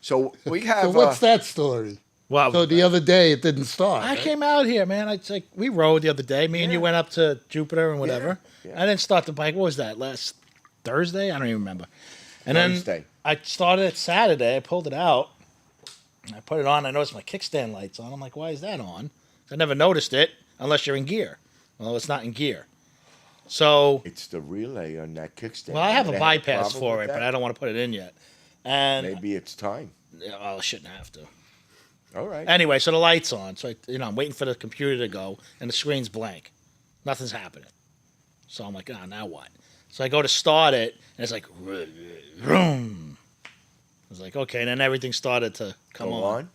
Speaker 3: So we have.
Speaker 1: So what's that story?
Speaker 2: Wow.
Speaker 1: So the other day it didn't start.
Speaker 2: I
Speaker 1: right?
Speaker 2: came out here, man. It's like we rode the other day. Me and you went up to Jupiter and whatever.
Speaker 3: Yeah.
Speaker 2: I didn't start the bike. What was that? Last Thursday? I don't even remember. And
Speaker 3: Wednesday.
Speaker 2: then I started it Saturday. I pulled it out. I put it on. I noticed my kickstand lights on. I'm like, why is that on? I never noticed it unless you're in gear. Well, it's not in gear. So,
Speaker 3: It's the relay on that kickstand.
Speaker 2: well, I have a
Speaker 3: They
Speaker 2: bypass
Speaker 3: problem
Speaker 2: for
Speaker 3: with
Speaker 2: it, but
Speaker 3: that?
Speaker 2: I don't want to put it in yet. And
Speaker 3: Maybe it's time.
Speaker 2: well, I shouldn't have to.
Speaker 3: All right.
Speaker 2: Anyway, so the light's on. So, I'm waiting for the computer to go, and the screen's blank. Nothing's happening. So I'm like, now what? So I go to start it, and it's like, vroom. I was like, okay. And then everything started to come
Speaker 3: Go
Speaker 2: on.
Speaker 3: on.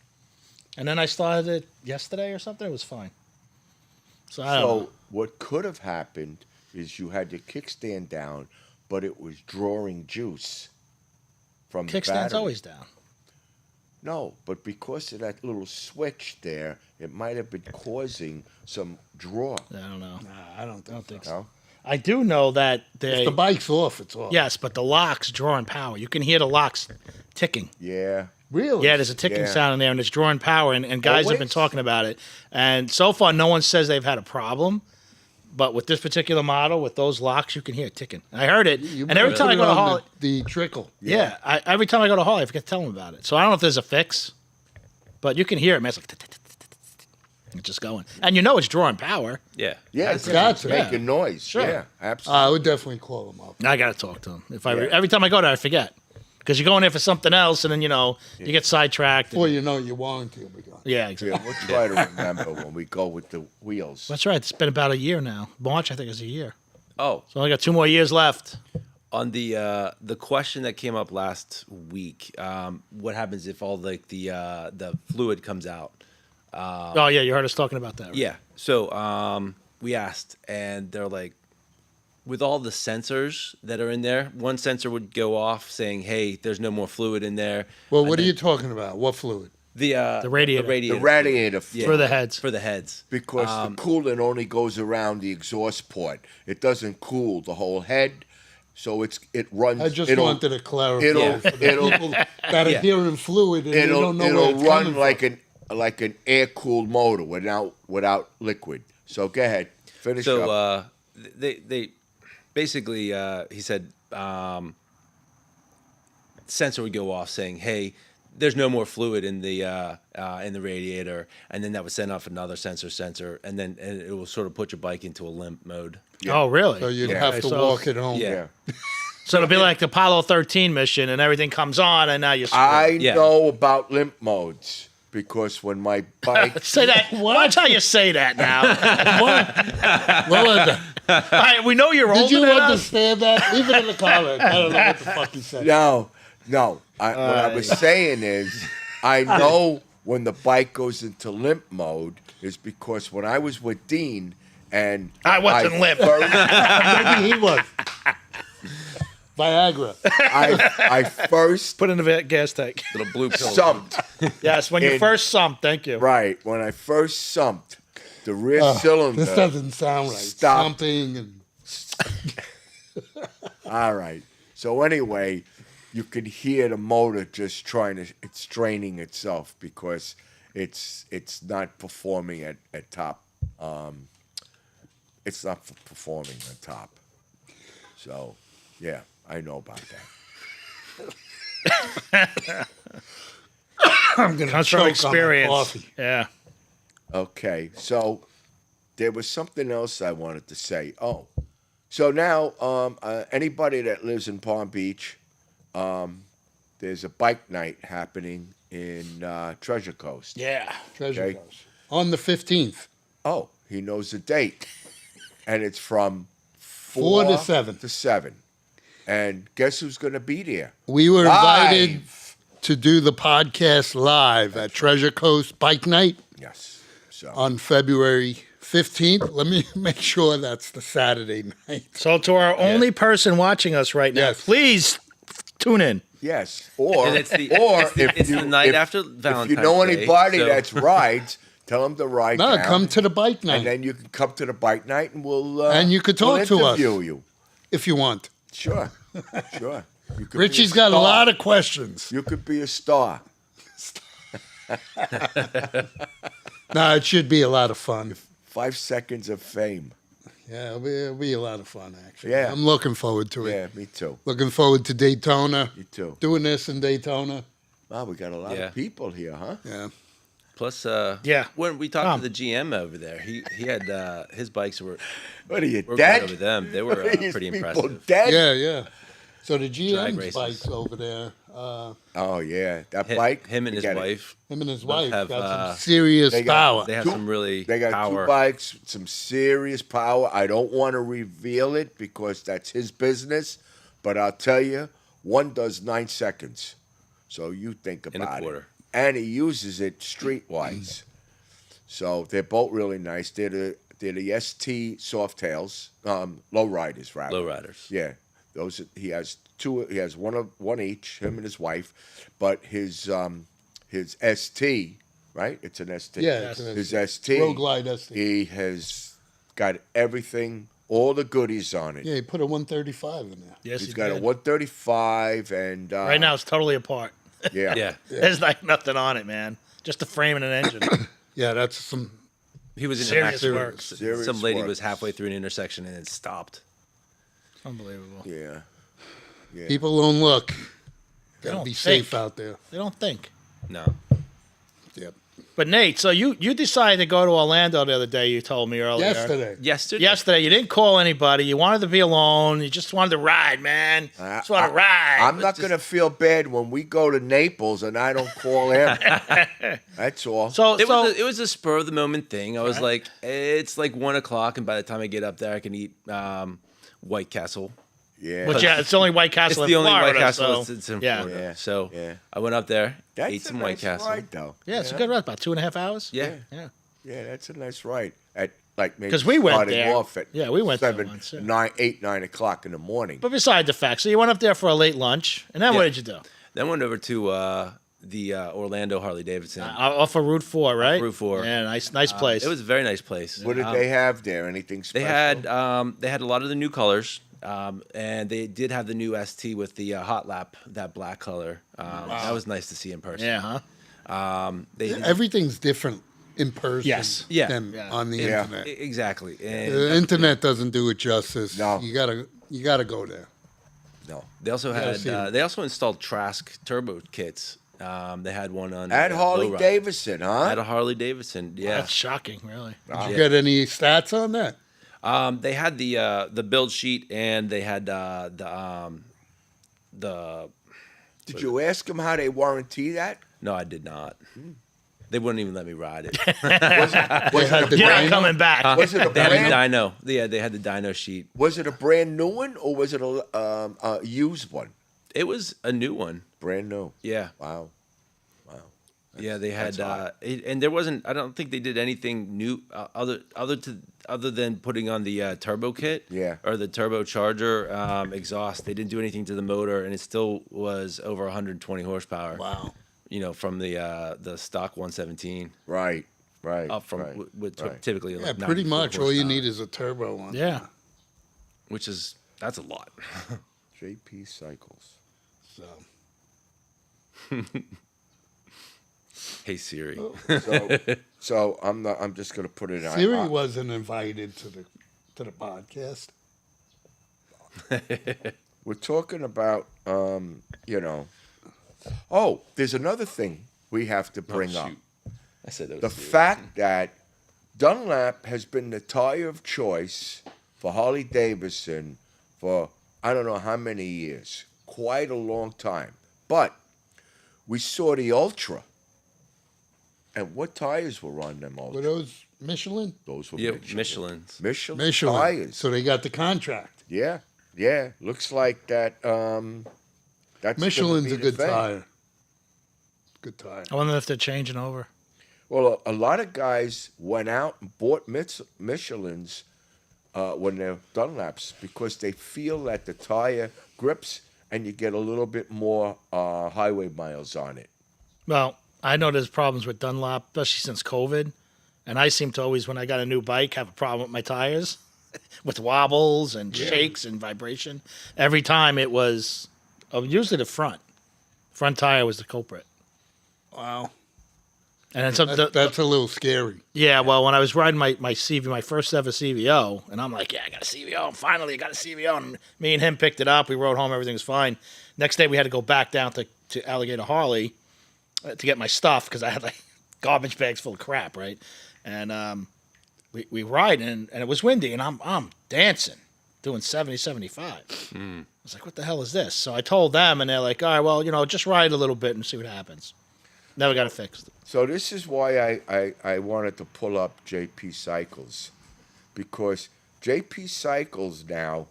Speaker 2: And then I started it yesterday or something. It was fine. So I don't know.
Speaker 3: So what could have happened is you had your kickstand down, but it was drawing juice from the
Speaker 2: Kickstand's
Speaker 3: battery.
Speaker 2: always down.
Speaker 3: No, but because of that little switch there, it might have been causing some draw.
Speaker 2: I don't know.
Speaker 1: Nah, I don't think so.
Speaker 3: No?
Speaker 2: I do know that they.
Speaker 1: If the bike's off, it's off.
Speaker 2: Yes, but the lock's drawing power. You can hear the locks ticking.
Speaker 3: Yeah.
Speaker 1: Really?
Speaker 2: Yeah, there's a ticking
Speaker 3: Yeah.
Speaker 2: sound in there, and it's drawing power, and guys have been
Speaker 3: Always?
Speaker 2: talking about it. And so far, no one says they've had a problem. But with this particular model, with those locks, you can hear it ticking. I heard it,
Speaker 1: You
Speaker 2: and every
Speaker 1: put
Speaker 2: time I
Speaker 1: it
Speaker 2: go to
Speaker 1: on
Speaker 2: Harley,
Speaker 1: the trickle.
Speaker 2: yeah, every time I go to Harley, I forget to tell them about it. So I don't know if there's a fix, but you can hear it, man. It's like it's just going, and it's drawing power.
Speaker 4: Yeah.
Speaker 3: Yeah, it's
Speaker 1: got to.
Speaker 3: making noise.
Speaker 2: Sure.
Speaker 3: Yeah, absolutely.
Speaker 1: I would definitely call him up.
Speaker 2: I gotta talk to him.
Speaker 3: Yeah.
Speaker 2: Every time I go there, I forget because you go in there for something else, and then you get sidetracked.
Speaker 1: Before you know it, your warranty will be gone.
Speaker 2: Yeah, exactly.
Speaker 3: Yeah, we'll try to remember when we go with the wheels.
Speaker 2: That's right. It's been about a year now. March, I think, is a year.
Speaker 4: Oh,
Speaker 2: So I got 2 more years left.
Speaker 4: on the question that came up last week, what happens if all the fluid comes out?
Speaker 2: Oh yeah, you heard us talking about that. Right?
Speaker 4: Yeah. So we asked, and they're like, with all the sensors that are in there, one sensor would go off saying, "Hey, there's no more fluid in there."
Speaker 1: Well,
Speaker 4: And
Speaker 1: what are
Speaker 4: then
Speaker 1: you talking about? What fluid?
Speaker 4: The
Speaker 2: radiator.
Speaker 3: The radiator
Speaker 4: Yeah.
Speaker 2: For the heads.
Speaker 4: for the heads.
Speaker 3: because the coolant only goes around the exhaust port. It doesn't cool the whole head, so it runs.
Speaker 1: I just
Speaker 3: it'll-
Speaker 1: wanted to clarify
Speaker 3: it'll-
Speaker 1: for the
Speaker 3: it'll-
Speaker 1: people that are
Speaker 4: Yeah.
Speaker 1: hearing fluid and they
Speaker 3: It'll
Speaker 1: don't know where it's
Speaker 3: run
Speaker 1: coming
Speaker 3: like an air cooled motor without liquid. So go ahead, finish
Speaker 4: So
Speaker 3: up.
Speaker 4: they basically he said sensor would go off saying, "Hey, there's no more fluid in the radiator," and then that would send off another sensor, and then it will sort of put your bike into a limp mode.
Speaker 2: Oh really?
Speaker 1: So you'd
Speaker 3: Yeah.
Speaker 1: have to
Speaker 2: So-
Speaker 1: walk it home.
Speaker 4: Yeah.
Speaker 2: So it'll be like the Apollo 13 mission, and everything comes on, and now you're screwed.
Speaker 3: I
Speaker 4: Yeah.
Speaker 3: know about limp modes because when my bike
Speaker 2: Say that. Watch how you say that now.
Speaker 1: Well,
Speaker 2: All right, we know you're
Speaker 1: did
Speaker 2: older
Speaker 1: you
Speaker 2: than us.
Speaker 1: understand that? Leave it in the comments. I don't know what the fuck you said.
Speaker 3: No. What I was saying is, I know when the bike goes into limp mode is because when I was with Dean and
Speaker 2: I wasn't limp.
Speaker 3: first-
Speaker 1: Maybe he was. Viagra.
Speaker 3: I first
Speaker 2: Put in the gas tank.
Speaker 4: Little blue pill.
Speaker 3: sumped.
Speaker 2: Yes, when you
Speaker 3: In-
Speaker 2: first sump. Thank you.
Speaker 3: Right. When I first sumped, the rear
Speaker 1: Oh,
Speaker 3: cylinder.
Speaker 1: this doesn't sound right.
Speaker 3: Stop.
Speaker 1: Something and
Speaker 3: All right. So anyway, you could hear the motor just it's straining itself because it's not performing at top. It's not performing at top. So, yeah, I know about that.
Speaker 1: I'm gonna
Speaker 2: Comes
Speaker 1: choke
Speaker 2: from
Speaker 1: on my
Speaker 2: experience.
Speaker 1: coffee.
Speaker 2: Yeah.
Speaker 3: Okay, so there was something else I wanted to say. Oh, so now anybody that lives in Palm Beach, there's a bike night happening in Treasure Coast.
Speaker 2: Yeah.
Speaker 1: Treasure
Speaker 3: Okay.
Speaker 1: Coast. On the 15th.
Speaker 3: Oh, he knows the date, and it's from
Speaker 1: 4 to 7.
Speaker 3: To 7. And guess who's going to be there?
Speaker 1: We were
Speaker 3: Live.
Speaker 1: invited to do the podcast live at Treasure Coast Bike Night
Speaker 3: Yes. So
Speaker 1: on February 15th. Let me make sure that's the Saturday night.
Speaker 2: So to our only person watching us right now,
Speaker 1: Yes.
Speaker 2: please tune in.
Speaker 3: yes, or
Speaker 4: And it's the
Speaker 3: if you-
Speaker 4: the night
Speaker 3: if-
Speaker 4: after
Speaker 3: If
Speaker 4: Valentine's
Speaker 3: you know
Speaker 4: Day,
Speaker 3: anybody
Speaker 4: so-
Speaker 3: that's rides, tell them to ride
Speaker 1: No,
Speaker 3: down.
Speaker 1: come to the bike
Speaker 3: And
Speaker 1: night
Speaker 3: then you can come to the bike night, and we'll
Speaker 1: And you could talk to us.
Speaker 3: interview you.
Speaker 1: if you want.
Speaker 3: Sure, sure. You could be
Speaker 1: Richie's got a
Speaker 3: star.
Speaker 1: lot of questions.
Speaker 3: You could be a star.
Speaker 1: No, it should be a lot of fun.
Speaker 3: 5 seconds of fame.
Speaker 1: Yeah, it'll be a lot of fun, actually.
Speaker 3: Yeah.
Speaker 1: I'm looking forward to it.
Speaker 3: Yeah, me too.
Speaker 1: Looking forward to Daytona.
Speaker 3: Me too.
Speaker 1: Doing this in Daytona.
Speaker 3: Wow, we got a lot
Speaker 4: Yeah.
Speaker 3: of people here, huh?
Speaker 1: Yeah.
Speaker 4: Plus,
Speaker 2: Yeah.
Speaker 4: when we talked
Speaker 2: Tom.
Speaker 4: to the GM over there, he had his bikes were
Speaker 3: What are you,
Speaker 4: good
Speaker 3: dead?
Speaker 4: over them. They were
Speaker 3: These
Speaker 4: pretty
Speaker 3: people
Speaker 4: impressive.
Speaker 3: Dead?
Speaker 1: Yeah, yeah. So the
Speaker 4: Drag
Speaker 1: GM's
Speaker 4: races.
Speaker 1: bikes over there,
Speaker 3: Oh yeah, that
Speaker 4: Him,
Speaker 3: bike.
Speaker 4: him and his
Speaker 3: forget it.
Speaker 4: wife,
Speaker 1: him and his
Speaker 4: Both
Speaker 1: wife
Speaker 4: have,
Speaker 1: got some serious
Speaker 3: they got-
Speaker 1: power.
Speaker 4: they have
Speaker 3: Two-
Speaker 4: some really
Speaker 3: They got
Speaker 4: power.
Speaker 3: two bikes, some serious power. I don't want to reveal it because that's his business, but I'll tell you, one does 9 seconds. So you think
Speaker 4: In a
Speaker 3: about it.
Speaker 4: quarter.
Speaker 3: And he uses it streetwise. So they're both really nice. They're the ST Softails, lowriders, rather.
Speaker 4: Lowriders.
Speaker 3: Yeah, those he has two. He has one each. Him and his wife, but his ST, right? It's an ST.
Speaker 1: Yeah, it's an
Speaker 3: his
Speaker 1: ST.
Speaker 3: ST.
Speaker 1: Road Glide ST.
Speaker 3: He has got everything, all the goodies on it.
Speaker 1: Yeah, he put a 135 in there.
Speaker 2: Yes,
Speaker 3: He's
Speaker 2: he
Speaker 3: got
Speaker 2: did.
Speaker 3: a 135 and
Speaker 2: Right now, it's totally apart.
Speaker 3: Yeah,
Speaker 4: Yeah.
Speaker 2: There's like nothing on it, man. Just a frame and an engine.
Speaker 1: Yeah, that's some.
Speaker 4: He was in
Speaker 2: Serious
Speaker 4: an
Speaker 2: work.
Speaker 4: accident.
Speaker 3: Serious
Speaker 4: Some lady
Speaker 3: work.
Speaker 4: was halfway through an intersection and it stopped.
Speaker 2: Unbelievable.
Speaker 3: yeah.
Speaker 1: People don't look. Gotta
Speaker 2: don't
Speaker 1: be
Speaker 2: think.
Speaker 1: safe out there.
Speaker 2: They don't think.
Speaker 4: No.
Speaker 1: Yep.
Speaker 2: But Nate, so you decided to go to Orlando the other day. You told me earlier.
Speaker 1: Yesterday.
Speaker 4: Yesterday.
Speaker 2: You didn't call anybody. You wanted to be alone. You just wanted to ride, man. Just want to ride.
Speaker 3: I'm not going to feel bad when we go to Naples and I don't call him. That's all.
Speaker 2: So
Speaker 4: It was a spur of the moment thing. I was like, it's like 1 o'clock, and by the time I get up there, I can eat White Castle.
Speaker 3: yeah.
Speaker 2: but yeah, it's the only White Castle
Speaker 4: It's
Speaker 2: in
Speaker 4: the only
Speaker 2: Florida.
Speaker 4: White Castle
Speaker 2: so,
Speaker 4: it's in
Speaker 2: yeah.
Speaker 4: Florida.
Speaker 3: Yeah.
Speaker 4: So
Speaker 3: Yeah.
Speaker 4: I went up there,
Speaker 3: That's
Speaker 4: ate some
Speaker 3: a
Speaker 4: White
Speaker 3: nice
Speaker 4: Castle.
Speaker 3: ride, though.
Speaker 2: Yeah, it's a good ride. About 2.5 hours.
Speaker 4: Yeah.
Speaker 2: Yeah.
Speaker 3: Yeah, that's a nice ride. At like maybe
Speaker 2: 'Cause we went
Speaker 3: starting
Speaker 2: there.
Speaker 3: off at
Speaker 2: Yeah, we went there
Speaker 3: 7,
Speaker 2: once, yeah.
Speaker 3: 9 o'clock in the morning.
Speaker 2: But beside the fact, so you went up there for a late lunch, and then what
Speaker 4: Yeah.
Speaker 2: did you do?
Speaker 4: Then went over to the Orlando Harley Davidson.
Speaker 2: Off of Route 4, right?
Speaker 4: Route 4.
Speaker 2: Yeah, nice place.
Speaker 4: It was a very nice place.
Speaker 3: What did they have there? Anything special?
Speaker 4: They had a lot of the new colors, and they did have the new ST with the hot lap, that black color. That was nice to see in person.
Speaker 2: yeah, huh?
Speaker 1: Everything's different in person
Speaker 2: Yes.
Speaker 4: Yeah.
Speaker 1: than
Speaker 2: Yeah.
Speaker 1: on the
Speaker 3: Yeah.
Speaker 1: internet.
Speaker 4: Exactly. And
Speaker 1: The internet doesn't do it justice.
Speaker 3: No.
Speaker 1: You gotta go there.
Speaker 3: No.
Speaker 4: they also
Speaker 1: gotta
Speaker 4: had
Speaker 1: see it.
Speaker 4: they also installed Trask turbo kits. They had one on
Speaker 3: At Harley
Speaker 4: Lowrider.
Speaker 3: Davidson, huh?
Speaker 4: At a Harley Davidson, yeah.
Speaker 2: That's shocking, really.
Speaker 1: Did you get any stats on that?
Speaker 4: They had the build sheet, and they had the
Speaker 3: Did you ask them how they warranty that?
Speaker 4: no, I did not. They wouldn't even let me ride it.
Speaker 3: Was
Speaker 1: had
Speaker 3: it
Speaker 1: the
Speaker 3: a
Speaker 2: You're not
Speaker 3: brand,
Speaker 2: coming back.
Speaker 3: was it a
Speaker 4: They had the
Speaker 3: brand?
Speaker 4: dyno. Yeah, they had the dyno sheet.
Speaker 3: Was it a brand new one or was it a used one?
Speaker 4: It was a new one.
Speaker 3: Brand new.
Speaker 4: Yeah.
Speaker 3: Wow.
Speaker 4: Yeah, they had,
Speaker 3: hot.
Speaker 4: and there wasn't. I don't think they did anything new other than putting on the turbo kit,
Speaker 3: Yeah.
Speaker 4: or the turbocharger exhaust. They didn't do anything to the motor, and it still was over 120 horsepower.
Speaker 1: Wow.
Speaker 4: You know, from the stock 117
Speaker 3: Right.
Speaker 4: up from
Speaker 3: right,
Speaker 4: with
Speaker 3: right.
Speaker 4: typically
Speaker 1: Yeah,
Speaker 4: like
Speaker 1: pretty
Speaker 4: 94
Speaker 1: much all you
Speaker 4: horsepower,
Speaker 1: need is a turbo on.
Speaker 2: Yeah.
Speaker 4: which is that's a lot.
Speaker 3: JP Cycles.
Speaker 1: So
Speaker 4: Hey Siri.
Speaker 3: So I'm just gonna put it.
Speaker 1: Siri wasn't invited to the podcast.
Speaker 3: We're talking about Oh, there's another thing we have to bring up.
Speaker 4: shoot. I said that
Speaker 3: The
Speaker 4: was Siri.
Speaker 3: fact that Dunlap has been the tire of choice for Harley Davidson for I don't know how many years, quite a long time. But we saw the Ultra, and what tires were on them
Speaker 1: Were
Speaker 3: Ultra?
Speaker 1: those Michelin?
Speaker 3: Those were
Speaker 4: Yeah,
Speaker 3: Michelin.
Speaker 4: Michelins.
Speaker 3: Michelin tires.
Speaker 1: So they got the contract.
Speaker 3: Yeah. Looks like that. That's
Speaker 1: Michelin's
Speaker 3: gonna
Speaker 1: a
Speaker 3: be
Speaker 1: good
Speaker 3: the thing.
Speaker 1: tire. Good tire.
Speaker 2: I wonder if they're changing over.
Speaker 3: Well, a lot of guys went out and bought Michelin's when they're Dunlaps because they feel that the tire grips and you get a little bit more highway miles on it.
Speaker 2: Well, I know there's problems with Dunlop, especially since COVID. And I seem to always, when I got a new bike, have a problem with my tires, with wobbles and shakes and vibration. Every time it was usually the front tire was the culprit.
Speaker 1: Wow.
Speaker 2: And then some,
Speaker 1: That's a little scary.
Speaker 2: yeah, well, when I was riding my CV, my first ever CVO, and I'm like, yeah, I got a CVO. And finally, I got a CVO. And me and him picked it up. We rode home. Everything was fine. Next day, we had to go back down to Alligator Harley to get my stuff because I had like garbage bags full of crap, right? And we ride, and it was windy, and I'm dancing, doing 70, 75. I was like, what the hell is this? So I told them, and they're like, all right, well, just ride a little bit and see what happens. Now we got it fixed.
Speaker 3: So this is why I wanted to pull up JP Cycles, because JP Cycles now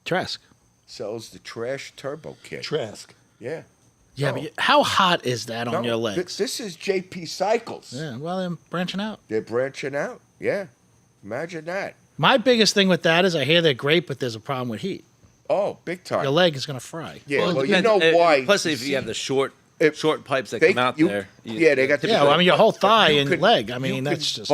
Speaker 2: Trask.
Speaker 3: sells the trash turbo kit.
Speaker 1: Trask.
Speaker 3: Yeah.
Speaker 2: Yeah,
Speaker 3: No.
Speaker 2: but how hot is that on
Speaker 3: No,
Speaker 2: your legs?
Speaker 3: This is JP Cycles.
Speaker 2: Yeah, well, they're branching out.
Speaker 3: They're branching out. Yeah. Imagine that.
Speaker 2: My biggest thing with that is I hear they're great, but there's a problem with heat.
Speaker 3: Oh, big time.
Speaker 2: Your leg is going to fry.
Speaker 3: Yeah,
Speaker 1: Well,
Speaker 3: well,
Speaker 1: it
Speaker 3: you know
Speaker 4: Depends-
Speaker 3: why.
Speaker 4: Plus, if you have the short pipes that
Speaker 3: they-
Speaker 4: come out
Speaker 3: you-
Speaker 4: there.
Speaker 3: yeah, they got the-
Speaker 2: Yeah, well, I mean, your whole thigh
Speaker 3: You
Speaker 2: and
Speaker 3: could-
Speaker 2: leg. I
Speaker 3: you
Speaker 2: mean,
Speaker 3: can
Speaker 2: that's just...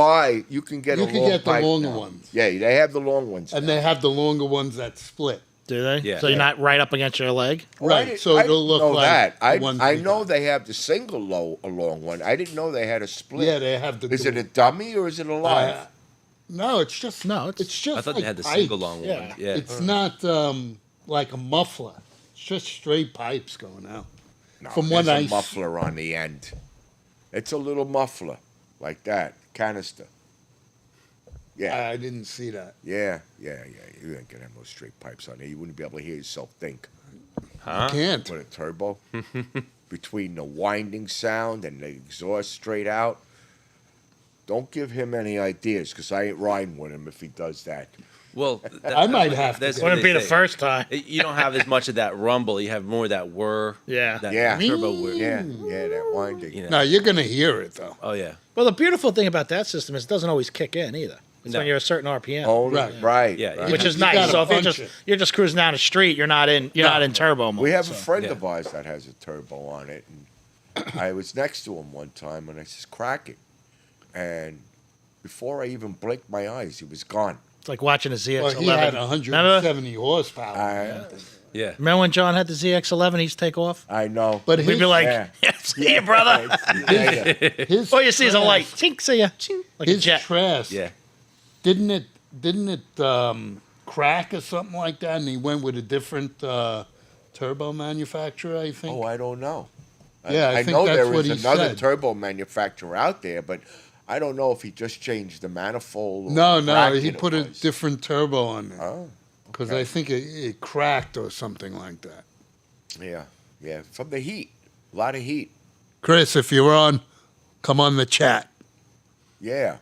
Speaker 3: You can get
Speaker 1: You
Speaker 3: a
Speaker 1: can
Speaker 3: long
Speaker 1: get the
Speaker 3: pipe
Speaker 1: longer
Speaker 3: now.
Speaker 1: ones.
Speaker 3: Yeah, they have the long ones.
Speaker 1: And
Speaker 3: now.
Speaker 1: they have the longer ones that split.
Speaker 2: Do they?
Speaker 4: Yeah.
Speaker 2: So you're not right up against your leg?
Speaker 3: Well, I
Speaker 1: Right,
Speaker 3: didn't-
Speaker 1: so
Speaker 3: I
Speaker 1: it'll
Speaker 3: didn't
Speaker 1: look
Speaker 3: know
Speaker 1: like
Speaker 3: that.
Speaker 1: the ones
Speaker 3: I
Speaker 1: we
Speaker 3: know
Speaker 1: got.
Speaker 3: they have the single a long one. I didn't know they had a split.
Speaker 1: Yeah, they have the.
Speaker 3: Is it a dummy or is it a live?
Speaker 1: No, it's just
Speaker 2: No,
Speaker 1: It's just
Speaker 4: I thought
Speaker 1: like
Speaker 4: they had the
Speaker 1: pipes.
Speaker 4: single long one.
Speaker 2: Yeah.
Speaker 4: Yeah.
Speaker 1: It's not like a muffler. It's just straight pipes going out.
Speaker 3: No,
Speaker 1: From
Speaker 3: there's
Speaker 1: what
Speaker 3: a
Speaker 1: I
Speaker 3: muffler on the end. It's a little muffler like that, canister. Yeah,
Speaker 1: I didn't see that.
Speaker 3: yeah. You ain't gonna have no straight pipes on there. You wouldn't be able to hear yourself think
Speaker 4: Huh?
Speaker 1: Can't.
Speaker 3: with a turbo. Between the winding sound and the exhaust straight out. Don't give him any ideas, because I ain't riding with him if he does that.
Speaker 4: Well,
Speaker 1: I might have to
Speaker 4: that's
Speaker 1: go.
Speaker 4: what
Speaker 2: Wouldn't
Speaker 4: they
Speaker 2: be the
Speaker 4: say.
Speaker 2: first time.
Speaker 4: You don't have as much of that rumble. You have more of that whir.
Speaker 2: Yeah.
Speaker 4: That
Speaker 3: Yeah.
Speaker 4: turbo whir.
Speaker 3: Yeah, that winding.
Speaker 4: You know.
Speaker 1: No, you're gonna hear it though.
Speaker 4: Oh yeah.
Speaker 2: Well, the beautiful thing about that system is it doesn't always kick in either. It's
Speaker 4: No.
Speaker 2: when you're a certain RPM.
Speaker 3: Oh,
Speaker 1: Right.
Speaker 3: right.
Speaker 4: Yeah,
Speaker 3: right.
Speaker 2: Which is
Speaker 1: You
Speaker 2: nice.
Speaker 1: gotta
Speaker 2: So if
Speaker 1: punch it.
Speaker 2: you're just cruising down the street, you're not in turbo mode.
Speaker 3: We have
Speaker 2: so.
Speaker 3: a friend
Speaker 4: Yeah.
Speaker 3: of ours that has a turbo on it, and I was next to him one time, and I says, "Crack it," and before I even blinked my eyes, he was gone.
Speaker 2: It's like watching a ZX11.
Speaker 1: Well, he had
Speaker 2: Remember?
Speaker 1: 170 horsepower.
Speaker 4: Yeah.
Speaker 2: Remember when John had the ZX11? He'd take off.
Speaker 3: I know,
Speaker 1: But
Speaker 2: We'd
Speaker 1: his,
Speaker 2: be like,
Speaker 3: Yeah.
Speaker 2: "See you, brother."
Speaker 3: yeah.
Speaker 1: his
Speaker 2: All you see is a
Speaker 1: trash-
Speaker 2: light. Chink, see ya. Chink. Like a
Speaker 1: His
Speaker 2: jet.
Speaker 1: trash.
Speaker 4: Yeah.
Speaker 1: Didn't it crack or something like that? And he went with a different turbo manufacturer, I think.
Speaker 3: Oh, I don't know.
Speaker 1: Yeah, I think
Speaker 3: know
Speaker 1: that's
Speaker 3: there
Speaker 1: what
Speaker 3: is
Speaker 1: he
Speaker 3: another
Speaker 1: said.
Speaker 3: turbo manufacturer out there, but I don't know if he just changed the manifold. Or
Speaker 1: No,
Speaker 3: cracked
Speaker 1: he
Speaker 3: it
Speaker 1: put a
Speaker 3: was.
Speaker 1: different turbo on there.
Speaker 3: Oh,
Speaker 1: Because
Speaker 3: okay.
Speaker 1: I think it cracked or something like that.
Speaker 3: yeah, from the heat, a lot of heat.
Speaker 1: Chris, if you're on, come on the chat.
Speaker 3: Yeah.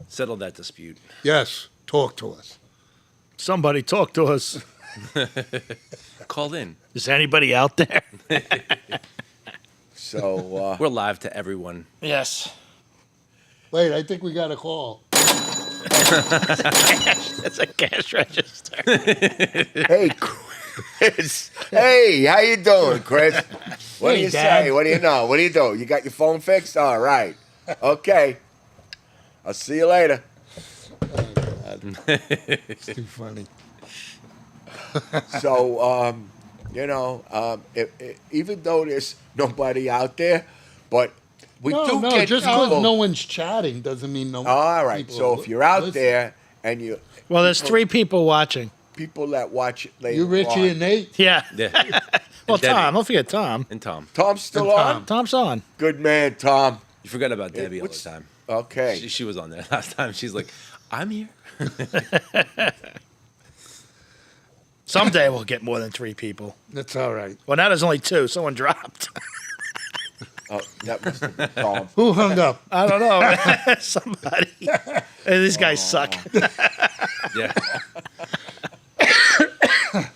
Speaker 4: Settle that dispute.
Speaker 1: Yes, talk to us.
Speaker 2: Somebody talk to us.
Speaker 4: Call in.
Speaker 2: Is anybody out there?
Speaker 3: So
Speaker 4: We're live to everyone.
Speaker 2: Yes.
Speaker 1: Wait, I think we got a call.
Speaker 2: It's a cash register.
Speaker 3: hey, Chris. Hey, how you doing, Chris? What do
Speaker 1: Hey,
Speaker 3: you
Speaker 1: Dad.
Speaker 3: say? What do you know? What do you do? You got your phone fixed? All right. Okay. I'll see you later.
Speaker 1: It's too funny.
Speaker 3: So, even though there's nobody out there, but we do
Speaker 1: No,
Speaker 3: get
Speaker 1: just
Speaker 3: people.
Speaker 1: because no one's chatting doesn't mean no.
Speaker 3: All right.
Speaker 1: people
Speaker 3: So
Speaker 1: are
Speaker 3: if you're out
Speaker 1: listening.
Speaker 3: there and you
Speaker 2: Well, there's 3 people watching.
Speaker 3: people that watch it later
Speaker 1: You, Richie,
Speaker 3: on.
Speaker 1: and Nate.
Speaker 2: Yeah.
Speaker 4: Yeah.
Speaker 2: Well,
Speaker 4: Debbie.
Speaker 2: Tom. Don't forget Tom.
Speaker 4: And Tom.
Speaker 3: Tom's still
Speaker 1: And
Speaker 3: on.
Speaker 1: Tom.
Speaker 2: Tom's on.
Speaker 3: Good man, Tom.
Speaker 4: You forgot about Debbie all the
Speaker 3: what's-
Speaker 4: time.
Speaker 3: Okay.
Speaker 4: She was on there last time. She's like, I'm here.
Speaker 2: Someday we'll get more than 3 people.
Speaker 1: That's all right.
Speaker 2: Well, now there's only 2. Someone dropped.
Speaker 3: Oh, that must have been Tom.
Speaker 1: Who hung up?
Speaker 2: I don't know. Somebody. Hey, these guys suck.
Speaker 4: Yeah.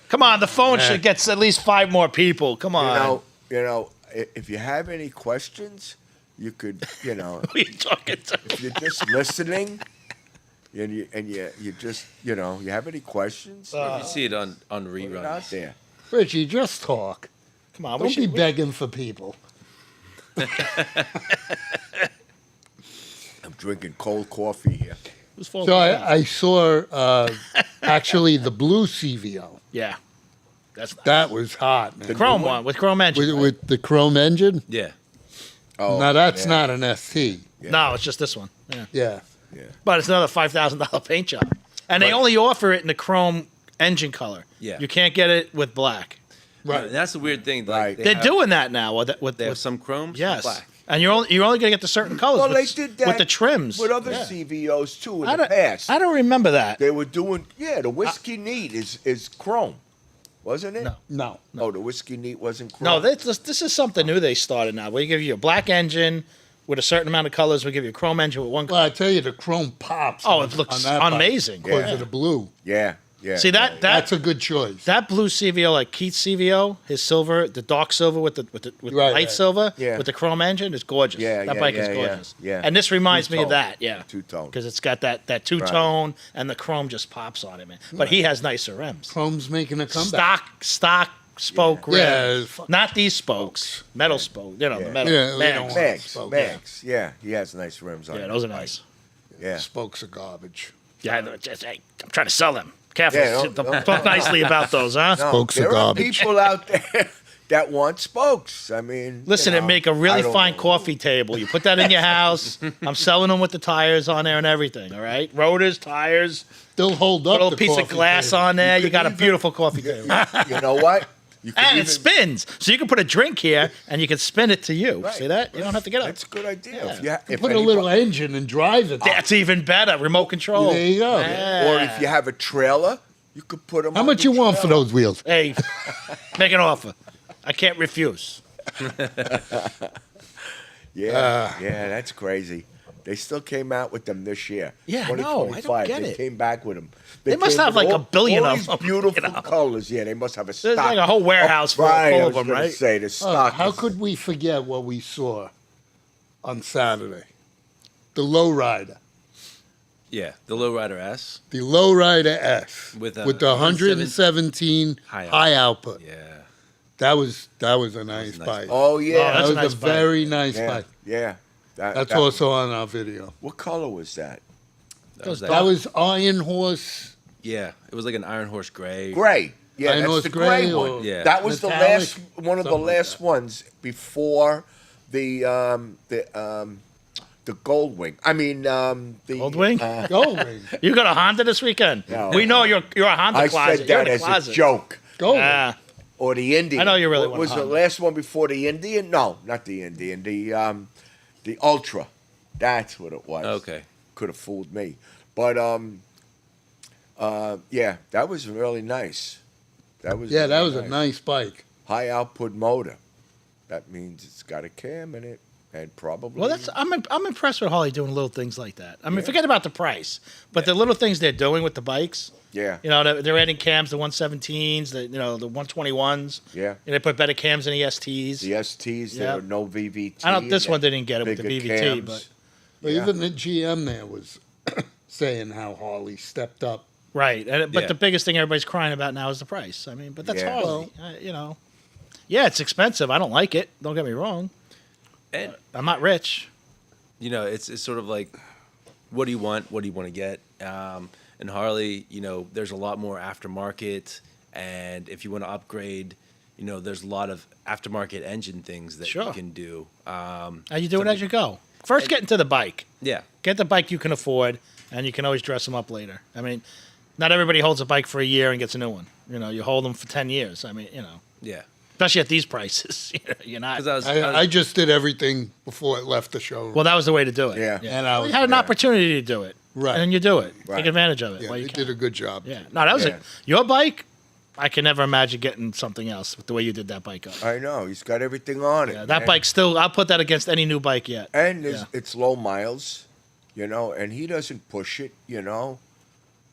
Speaker 2: Come on, the phone should get at least 5 more people. Come on.
Speaker 3: If you have any questions, you could,
Speaker 2: Who are you talking to?
Speaker 3: if you're just listening, and you just, you have any questions,
Speaker 4: You see it on
Speaker 3: put it out
Speaker 4: reruns.
Speaker 3: there.
Speaker 1: Richie, just talk.
Speaker 2: Come on.
Speaker 1: Don't be begging for people.
Speaker 3: I'm drinking cold coffee here.
Speaker 2: Who's fault
Speaker 1: So
Speaker 2: is that?
Speaker 1: I saw actually the blue CVO.
Speaker 2: Yeah. That's
Speaker 1: That was hot, man.
Speaker 2: Chrome one with Chrome engine. right?
Speaker 1: With the chrome engine.
Speaker 4: Yeah.
Speaker 3: Oh,
Speaker 1: Now that's
Speaker 3: yeah.
Speaker 1: not an ST.
Speaker 2: No, it's just this one. Yeah.
Speaker 1: Yeah.
Speaker 2: But it's another $5,000 paint job. And they only offer it in the chrome engine color.
Speaker 4: Yeah.
Speaker 2: You can't get it with black.
Speaker 1: Right.
Speaker 4: And that's the weird thing.
Speaker 3: Right.
Speaker 4: Like,
Speaker 2: They're doing that now with
Speaker 4: They have some chromes.
Speaker 2: yes.
Speaker 4: Black.
Speaker 2: And you're only going to get the certain colors
Speaker 3: Well,
Speaker 2: with,
Speaker 3: they did that
Speaker 2: with the trims.
Speaker 3: with other
Speaker 2: Yeah.
Speaker 3: CVOs too in
Speaker 2: I
Speaker 3: the
Speaker 2: don't,
Speaker 3: past.
Speaker 2: I don't remember that.
Speaker 3: They were doing, the Whiskey Neat is chrome, wasn't it?
Speaker 2: No.
Speaker 1: No.
Speaker 3: Oh, the Whiskey Neat wasn't chrome.
Speaker 2: No, this is something new they started now. We give you a black engine with a certain amount of colors. We give you a chrome engine with one
Speaker 1: Well,
Speaker 2: color.
Speaker 1: I tell you, the chrome pops.
Speaker 2: Oh, it looks amazing.
Speaker 1: because
Speaker 2: Yeah.
Speaker 1: of the blue.
Speaker 3: Yeah.
Speaker 2: See,
Speaker 1: That's a good choice.
Speaker 2: that blue CVO, like Keith's CVO, his silver, the dark silver with the
Speaker 1: Right,
Speaker 2: light
Speaker 1: right.
Speaker 2: silver,
Speaker 3: Yeah.
Speaker 2: with the chrome engine, is gorgeous.
Speaker 3: Yeah,
Speaker 2: that
Speaker 3: yeah,
Speaker 2: bike
Speaker 3: yeah,
Speaker 2: is
Speaker 3: yeah,
Speaker 2: gorgeous.
Speaker 3: yeah.
Speaker 2: And this reminds me of
Speaker 3: Two-tone.
Speaker 2: that, yeah.
Speaker 3: Two-tone.
Speaker 2: Because it's got that two-tone, and the chrome just pops on it, man. But he has nicer rims.
Speaker 1: Chrome's making a comeback.
Speaker 2: Stock spoke
Speaker 1: Yeah,
Speaker 2: rims.
Speaker 1: it's
Speaker 2: Not these spokes. Metal spoke. You know, the metal.
Speaker 1: Yeah, we
Speaker 2: Mags.
Speaker 1: don't want-
Speaker 3: Max.
Speaker 1: spoke,
Speaker 3: Max. Yeah, he has nice rims on.
Speaker 2: Yeah,
Speaker 3: it.
Speaker 2: those are nice.
Speaker 3: Yeah.
Speaker 1: Spokes are garbage.
Speaker 2: Yeah, I know, hey, I'm trying to sell them. Careful.
Speaker 3: Yeah, don't-
Speaker 2: Talk nicely about those, huh?
Speaker 3: No,
Speaker 1: Spokes are
Speaker 3: there
Speaker 1: garbage.
Speaker 3: people out there that want spokes. I mean,
Speaker 2: Listen, and make a really
Speaker 3: I don't
Speaker 2: fine
Speaker 3: know.
Speaker 2: coffee table. You put that in your house. I'm selling them with the tires on there and everything. All right, rotors, tires.
Speaker 1: They'll hold
Speaker 2: Put
Speaker 1: up
Speaker 2: a little
Speaker 1: the
Speaker 2: piece of
Speaker 1: coffee
Speaker 2: glass
Speaker 1: table.
Speaker 2: on there. You
Speaker 3: could
Speaker 2: got a
Speaker 3: even-
Speaker 2: beautiful coffee table,
Speaker 3: You know what? You could
Speaker 2: and
Speaker 3: even,
Speaker 2: it spins, so you can put a drink here and you can spin it to you.
Speaker 3: Right.
Speaker 2: See that? You don't have to get up.
Speaker 3: That's a good idea.
Speaker 2: Yeah.
Speaker 3: If you ha- if
Speaker 1: Put a
Speaker 3: anybody-
Speaker 1: little engine and drive it.
Speaker 2: That's even better. Remote control.
Speaker 1: There you go.
Speaker 2: Yeah.
Speaker 3: or if you have a trailer, you could put them.
Speaker 1: How much you want for those wheels?
Speaker 2: Hey, make an offer. I can't refuse.
Speaker 3: Yeah, that's crazy. They still came out with them this year.
Speaker 2: Yeah, no, I don't
Speaker 3: 2025.
Speaker 2: get
Speaker 3: They
Speaker 2: it.
Speaker 3: came back with them.
Speaker 2: They must
Speaker 3: came
Speaker 2: have
Speaker 3: with
Speaker 2: like a billion
Speaker 3: all
Speaker 2: of
Speaker 3: these
Speaker 2: them,
Speaker 3: beautiful
Speaker 2: you know.
Speaker 3: colors. Yeah, they must have a stock.
Speaker 2: There's like a whole warehouse full
Speaker 3: right, I
Speaker 2: of
Speaker 3: was
Speaker 2: them,
Speaker 3: gonna
Speaker 2: right?
Speaker 3: Say the
Speaker 1: Oh,
Speaker 3: stock.
Speaker 1: how
Speaker 3: is-
Speaker 1: could we forget what we saw on Saturday? The lowrider.
Speaker 4: Yeah. The Lowrider S.
Speaker 1: The lowrider S
Speaker 4: With
Speaker 1: the
Speaker 4: a
Speaker 1: 117
Speaker 4: high
Speaker 1: high output.
Speaker 4: Yeah.
Speaker 1: That was a nice
Speaker 4: nice.
Speaker 1: bike.
Speaker 3: Oh yeah,
Speaker 2: that's
Speaker 1: that
Speaker 2: a
Speaker 1: was
Speaker 2: nice
Speaker 1: a
Speaker 2: bike.
Speaker 1: very nice
Speaker 3: yeah,
Speaker 1: bike.
Speaker 3: yeah.
Speaker 1: That's
Speaker 3: that-
Speaker 1: also on our video.
Speaker 3: What color was that?
Speaker 1: That was Iron Horse.
Speaker 4: Yeah. It was like an Iron Horse Gray.
Speaker 3: Gray. Yeah,
Speaker 1: Iron
Speaker 3: that's
Speaker 1: Horse
Speaker 3: the
Speaker 1: gray
Speaker 3: gray
Speaker 1: or
Speaker 3: one.
Speaker 4: Yeah.
Speaker 3: That was the
Speaker 1: metallic,
Speaker 3: last one of the
Speaker 1: something like
Speaker 3: last
Speaker 1: that.
Speaker 3: ones before the Gold Wing. I mean the
Speaker 2: Goldwing?
Speaker 1: Goldwing.
Speaker 2: You got a Honda this weekend?
Speaker 3: No.
Speaker 2: We know you're a Honda
Speaker 3: I
Speaker 2: closet.
Speaker 3: said
Speaker 2: You're in
Speaker 3: that
Speaker 2: the
Speaker 3: as
Speaker 2: closet.
Speaker 3: a joke.
Speaker 1: Goldwing.
Speaker 2: Ah,
Speaker 3: Or the Indian.
Speaker 2: I know you really
Speaker 3: What
Speaker 2: want
Speaker 3: was the
Speaker 2: Honda.
Speaker 3: last one before the Indian? No, not the Indian. The Ultra. That's what it was.
Speaker 4: Okay.
Speaker 3: Could have fooled me. But yeah, that was really nice. That was
Speaker 1: Yeah, that
Speaker 3: really
Speaker 1: was a nice bike.
Speaker 3: high output motor. That means it's got a cam in it. and probably.
Speaker 2: Well, I'm impressed with Harley doing little things like that. I mean, forget about the price, but the little things they're doing with the bikes.
Speaker 3: Yeah.
Speaker 2: You know, they're adding cams, the 117s, the 121s.
Speaker 3: Yeah.
Speaker 2: And they put better cams in the STs.
Speaker 3: The STs, there
Speaker 2: Yeah.
Speaker 3: are no VVT.
Speaker 2: I don't. This one didn't get it with the
Speaker 3: bigger
Speaker 2: VVT,
Speaker 3: cams.
Speaker 2: but
Speaker 1: But
Speaker 3: Yeah.
Speaker 1: even the GM there was saying how Harley stepped up.
Speaker 2: right. But
Speaker 4: Yeah.
Speaker 2: the biggest thing everybody's crying about now is the price. I mean, but that's
Speaker 3: Yeah.
Speaker 2: Harley. Yeah, it's expensive. I don't like it. Don't get me wrong.
Speaker 4: And
Speaker 2: I'm not rich.
Speaker 4: it's sort of like, what do you want? What do you want to get? And Harley, there's a lot more aftermarket, and if you want to upgrade, there's a lot of aftermarket engine things that
Speaker 2: Sure.
Speaker 4: you can do.
Speaker 2: And you do it as you go. First, get into the bike.
Speaker 4: Yeah,
Speaker 2: Get the bike you can afford, and you can always dress them up later. I mean, not everybody holds a bike for a year and gets a new one. You hold them for 10 years. I mean,
Speaker 4: yeah.
Speaker 2: especially at these prices. You're not.
Speaker 4: Because
Speaker 1: I just did everything before it left the showroom.
Speaker 2: Well, that was the way to do it.
Speaker 3: Yeah.
Speaker 1: And I
Speaker 2: You
Speaker 1: was,
Speaker 2: had an opportunity to do it.
Speaker 1: Right.
Speaker 2: And then you do it.
Speaker 3: Right.
Speaker 2: Take advantage of it.
Speaker 1: yeah,
Speaker 2: while
Speaker 1: they
Speaker 2: you
Speaker 1: did
Speaker 2: can.
Speaker 1: a good job.
Speaker 2: Yeah. No, that was
Speaker 3: Yeah.
Speaker 2: your bike. I can never imagine getting something else with the way you did that bike up.
Speaker 3: I know he's got everything on it.
Speaker 2: Yeah, that
Speaker 3: man.
Speaker 2: bike still. I'll put that against any new bike yet.
Speaker 3: And
Speaker 2: Yeah.
Speaker 3: it's low miles, and he doesn't push it,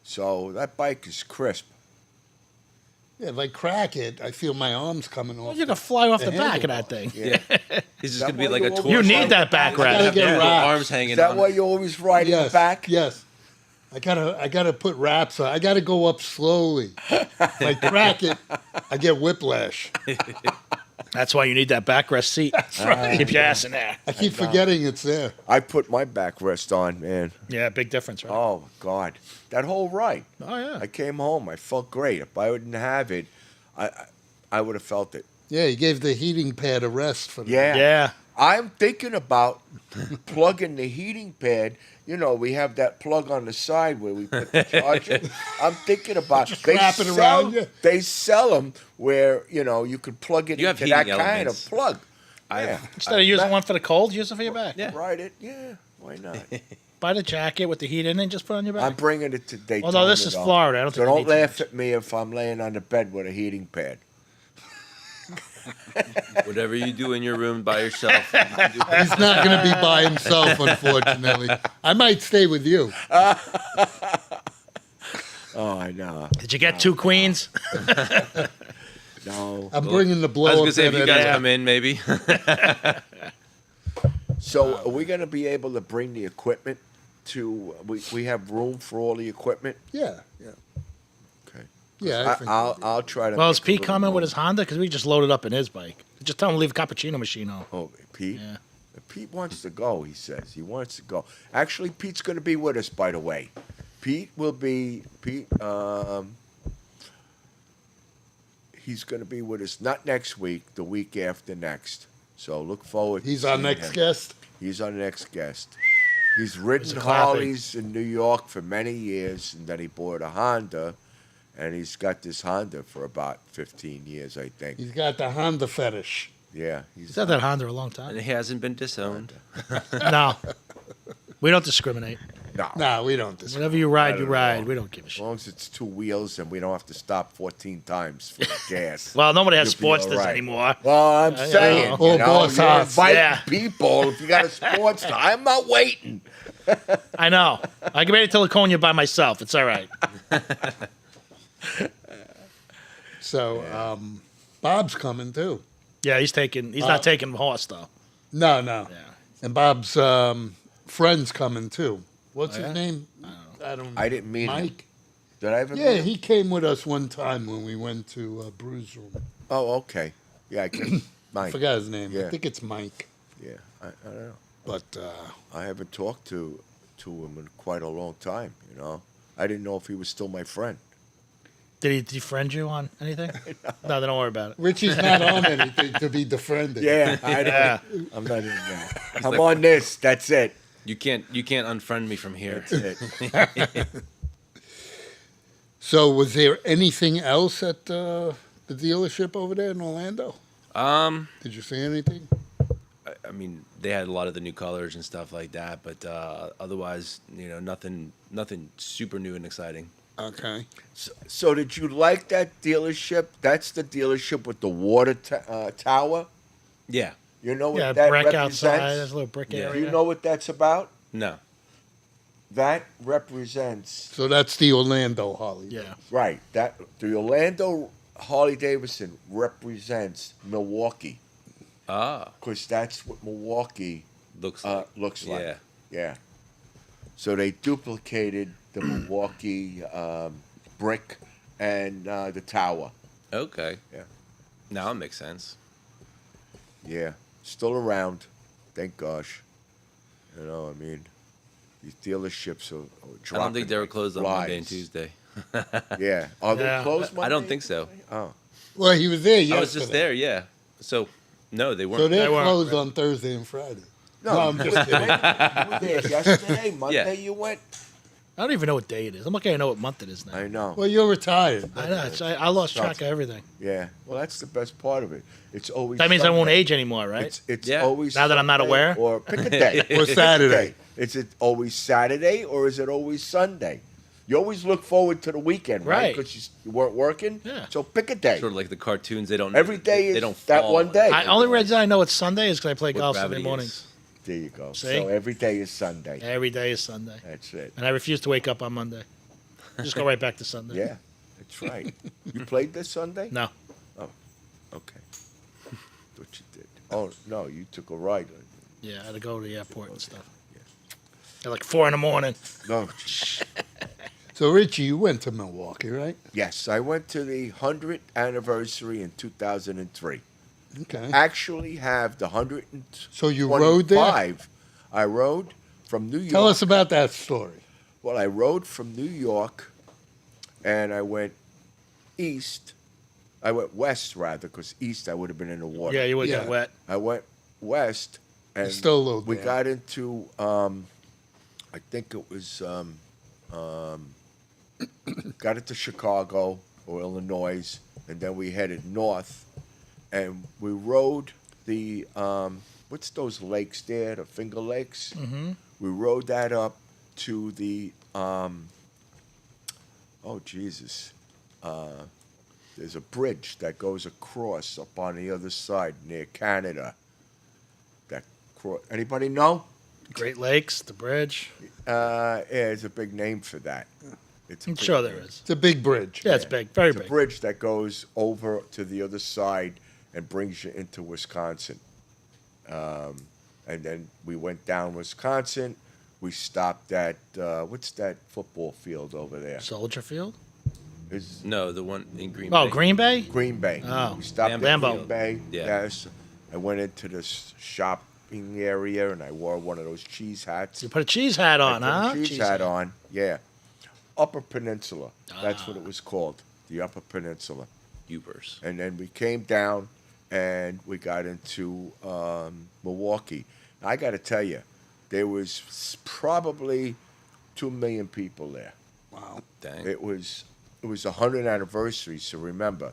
Speaker 3: So that bike is crisp.
Speaker 1: Yeah, if I crack it, I feel my arms coming off.
Speaker 2: You can fly off the
Speaker 1: The
Speaker 2: back of that
Speaker 1: handlebar.
Speaker 2: thing.
Speaker 3: Yeah.
Speaker 4: he's just
Speaker 3: That
Speaker 4: gonna be
Speaker 3: why
Speaker 4: like a
Speaker 3: you
Speaker 4: torso.
Speaker 3: always
Speaker 2: You need that back
Speaker 1: I gotta
Speaker 2: wrap.
Speaker 1: get
Speaker 4: Yeah,
Speaker 1: wraps.
Speaker 4: arms hanging
Speaker 3: Is that
Speaker 4: on.
Speaker 3: why you always ride in
Speaker 1: Yes,
Speaker 3: the back?
Speaker 1: yes. I gotta put wraps on. I gotta go up slowly. If I crack it, I get whiplash.
Speaker 2: That's why you need that backrest seat. That's right. Keep your ass in there.
Speaker 1: I keep forgetting it's there.
Speaker 3: I put my backrest on, man.
Speaker 2: Yeah, big difference, right?
Speaker 3: Oh God, that whole ride.
Speaker 2: Oh, yeah.
Speaker 3: I came home. I felt great. If I didn't have it, I would have felt it.
Speaker 1: Yeah, you gave the heating pad a rest for the
Speaker 3: Yeah.
Speaker 2: Yeah.
Speaker 3: I'm thinking about plugging the heating pad. We have that plug on the side where we put the charger. I'm thinking about
Speaker 1: wrap it around you.
Speaker 3: They sell them where you can plug it
Speaker 4: You have
Speaker 3: into that
Speaker 4: heating
Speaker 3: kind of
Speaker 4: elements.
Speaker 3: plug.
Speaker 4: I've-
Speaker 3: Yeah.
Speaker 2: Instead of using one for the cold, use it for your back.
Speaker 4: Yeah.
Speaker 3: Ride it. Yeah. Why not?
Speaker 2: Buy the jacket with the heat in it and just put it on your back.
Speaker 3: I'm bringing it to Daytona.
Speaker 2: Although this is
Speaker 3: though.
Speaker 2: Florida, I don't
Speaker 3: So
Speaker 2: think you
Speaker 3: don't
Speaker 2: need too
Speaker 3: laugh
Speaker 2: much.
Speaker 3: at me if I'm laying on the bed with a heating pad.
Speaker 4: Whatever you do in your room by yourself. you can do-
Speaker 1: He's not going to be by himself, unfortunately. I might stay with you.
Speaker 3: Oh, I know.
Speaker 2: Did you get two queens?
Speaker 3: No.
Speaker 1: I'm bringing the
Speaker 4: I
Speaker 1: blow
Speaker 4: was
Speaker 1: up
Speaker 4: gonna say if you guys
Speaker 1: there.
Speaker 4: come in, maybe.
Speaker 3: So are we going to be able to bring the equipment to? We have room for all the equipment.
Speaker 1: Yeah, yeah.
Speaker 3: Okay.
Speaker 1: Yeah, I think
Speaker 3: I'll try to.
Speaker 2: Well, is
Speaker 3: make a
Speaker 2: Pete
Speaker 3: little
Speaker 2: coming with
Speaker 3: room.
Speaker 2: his Honda? Because we just loaded up in his bike. Just tell him to leave a cappuccino machine on.
Speaker 3: Oh, Pete.
Speaker 2: Yeah.
Speaker 3: Pete wants to go. He says he wants to go. Actually, Pete's going to be with us. By the way, Pete will be Pete. He's going to be with us not next week, the week after next. So look forward.
Speaker 1: he's
Speaker 3: to
Speaker 1: our
Speaker 3: seeing
Speaker 1: next
Speaker 3: him.
Speaker 1: guest.
Speaker 3: He's our next guest. He's ridden
Speaker 2: a clapping.
Speaker 3: Harleys in New York for many years, and then he bought a Honda, and he's got this Honda for about 15 years, I think.
Speaker 1: He's got the Honda fetish.
Speaker 3: Yeah,
Speaker 2: He's had that Honda a long time.
Speaker 4: And he hasn't been disowned.
Speaker 2: No. We don't discriminate.
Speaker 3: no.
Speaker 1: No, we don't.
Speaker 2: Whatever you ride, you
Speaker 3: don't
Speaker 2: ride.
Speaker 3: know.
Speaker 2: We don't give a
Speaker 3: As
Speaker 2: shit.
Speaker 3: long as it's two wheels and we don't have to stop 14 times for gas.
Speaker 2: Well, nobody has
Speaker 3: You'll be
Speaker 2: Sportsters
Speaker 3: all right.
Speaker 2: anymore.
Speaker 3: Well, I'm saying,
Speaker 1: know. Or boss
Speaker 3: you're
Speaker 1: house.
Speaker 3: inviting
Speaker 2: Yeah.
Speaker 3: people. If you got a sports car, I'm not waiting.
Speaker 2: I know. I can make it to Laconia by myself. It's all right.
Speaker 1: So Bob's coming too.
Speaker 2: Yeah, he's not taking the horse, though.
Speaker 1: No, no.
Speaker 2: Yeah.
Speaker 1: And Bob's friend's coming too. What's his
Speaker 2: yeah?
Speaker 1: name? I don't know.
Speaker 3: I didn't mean it.
Speaker 1: Mike.
Speaker 3: Did I ever?
Speaker 1: Yeah, he came with us one time when we went to Brews Room.
Speaker 3: Oh, okay. Yeah, I can.
Speaker 1: I
Speaker 3: Mike.
Speaker 1: forgot his name.
Speaker 3: Yeah.
Speaker 1: I think it's Mike.
Speaker 3: Yeah, I don't know.
Speaker 1: But
Speaker 3: I haven't talked to him in quite a long time. I didn't know if he was still my friend.
Speaker 2: Did he defriend you on anything? No, then don't worry about it.
Speaker 1: Richie's not on anything to be defriended.
Speaker 3: Yeah,
Speaker 2: Yeah.
Speaker 3: I'm not in that. I'm on this. That's it.
Speaker 4: You can't unfriend me from here.
Speaker 3: That's it.
Speaker 1: So was there anything else at the dealership over there in Orlando? Did you see anything?
Speaker 4: I mean, they had a lot of the new colors and stuff like that, but otherwise, nothing super new and exciting.
Speaker 1: Okay.
Speaker 3: So did you like that dealership? That's the dealership with the water tower.
Speaker 4: Yeah,
Speaker 3: You know what
Speaker 2: Yeah,
Speaker 3: that
Speaker 2: brick
Speaker 3: represents?
Speaker 2: outside. There's a little brick
Speaker 4: Yeah.
Speaker 3: Do
Speaker 2: area.
Speaker 3: you know what that's about?
Speaker 4: No.
Speaker 3: That represents
Speaker 1: So that's the Orlando Harley.
Speaker 2: Yeah.
Speaker 3: right. That the Orlando Harley Davidson represents Milwaukee
Speaker 4: Ah,
Speaker 3: because that's what Milwaukee
Speaker 4: looks like.
Speaker 3: looks like.
Speaker 4: Yeah.
Speaker 3: Yeah. So they duplicated the Milwaukee brick and the tower.
Speaker 4: Okay.
Speaker 3: Yeah.
Speaker 4: Now it makes sense.
Speaker 3: Yeah. Still around. Thank gosh. You know, I mean, these dealerships are dropping.
Speaker 4: I don't think they were
Speaker 3: like
Speaker 4: closed on Monday and
Speaker 3: flies.
Speaker 4: Tuesday.
Speaker 3: Yeah. Are they
Speaker 2: Yeah.
Speaker 3: closed Monday?
Speaker 4: I don't think so.
Speaker 3: Oh.
Speaker 1: Well, he was there yesterday.
Speaker 4: I was just there, yeah. So, no, they weren't.
Speaker 1: So they're
Speaker 2: They weren't,
Speaker 1: closed
Speaker 2: right.
Speaker 1: on Thursday and Friday.
Speaker 3: No,
Speaker 1: I'm just
Speaker 3: you were
Speaker 1: kidding.
Speaker 3: there yesterday. Monday
Speaker 4: Yeah.
Speaker 3: you went.
Speaker 2: I don't even know what day it is. I'm lucky I know what month it is now.
Speaker 3: I know.
Speaker 1: Well, you're retired.
Speaker 2: I know. I lost track of everything.
Speaker 3: Yeah. Well, that's the best part of it. It's always.
Speaker 2: That means I won't
Speaker 3: Sunday.
Speaker 2: age anymore, right?
Speaker 3: It's
Speaker 4: Yeah.
Speaker 3: always
Speaker 2: Now that I'm not
Speaker 3: Sunday
Speaker 2: aware?
Speaker 3: Or pick a day.
Speaker 1: Or
Speaker 3: Pick a
Speaker 1: Saturday.
Speaker 3: day. Is it always Saturday or is it always Sunday? You always look forward to the weekend, right?
Speaker 2: Right.
Speaker 3: Because you weren't working.
Speaker 2: Yeah.
Speaker 3: So pick a day.
Speaker 4: Sort of like the cartoons. They don't.
Speaker 3: Every day
Speaker 4: they
Speaker 3: is
Speaker 4: don't
Speaker 3: that
Speaker 4: fall
Speaker 3: one day.
Speaker 2: I only reason I know it's Sunday is because I play
Speaker 4: what
Speaker 2: golf Sunday
Speaker 4: gravity
Speaker 2: mornings.
Speaker 4: is.
Speaker 3: There you go.
Speaker 2: See?
Speaker 3: So every day is Sunday.
Speaker 2: Every day is Sunday,
Speaker 3: That's it.
Speaker 2: and I refuse to wake up on Monday. Just go right back to Sunday.
Speaker 3: Yeah, that's right. You played this Sunday?
Speaker 2: No.
Speaker 3: Okay. What you did? Oh no, you took a ride.
Speaker 2: Yeah, I had to go to the airport and stuff. At like 4 a.m.
Speaker 3: No.
Speaker 1: So, Richie, you went to Milwaukee, right?
Speaker 3: Yes, I went to the 100th anniversary in 2003.
Speaker 1: Okay.
Speaker 3: Actually, have the 125.
Speaker 1: So you rode there?
Speaker 3: I rode from New York.
Speaker 1: Tell us about that story.
Speaker 3: Well, I rode from New York, and I went east. I went west rather, because east I would have been in the water.
Speaker 2: Yeah, you would
Speaker 1: Yeah.
Speaker 2: get wet.
Speaker 3: I went west, and
Speaker 1: Still a little
Speaker 3: we
Speaker 1: damp.
Speaker 3: got into. I think it was. Got into Chicago or Illinois, and then we headed north, and we rode the what's those lakes there? The Finger Lakes.
Speaker 2: Mm-hmm.
Speaker 3: We rode that up to the oh Jesus. There's a bridge that goes across up on the other side near Canada. Anybody know?
Speaker 2: Great Lakes, the bridge.
Speaker 3: Yeah, there's a big name for that. It's a
Speaker 2: I'm
Speaker 3: big
Speaker 2: sure there
Speaker 3: name.
Speaker 2: is.
Speaker 1: It's a big bridge.
Speaker 2: Yeah, it's big, very
Speaker 3: It's a
Speaker 2: big.
Speaker 3: bridge that goes over to the other side and brings you into Wisconsin. And then we went down Wisconsin. We stopped at what's that football field over there?
Speaker 2: Soldier Field.
Speaker 3: Is
Speaker 4: No, the one in Green
Speaker 2: Oh,
Speaker 4: Bay.
Speaker 2: Green Bay.
Speaker 3: Green Bay.
Speaker 2: Oh,
Speaker 3: We stopped
Speaker 2: Lambeau.
Speaker 3: at Green Bay.
Speaker 4: Yeah.
Speaker 3: Yes. I went into this shopping area and I wore one of those cheese hats.
Speaker 2: You put a cheese hat
Speaker 3: I
Speaker 2: on,
Speaker 3: put a
Speaker 2: huh?
Speaker 3: cheese hat on. Yeah. Upper Peninsula. That's what it was called. The Upper Peninsula.
Speaker 4: Ubers.
Speaker 3: And then we came down and we got into Milwaukee. I got to tell you, there was probably 2 million people there.
Speaker 1: Wow.
Speaker 4: Dang.
Speaker 3: It was a 100th anniversary, so remember,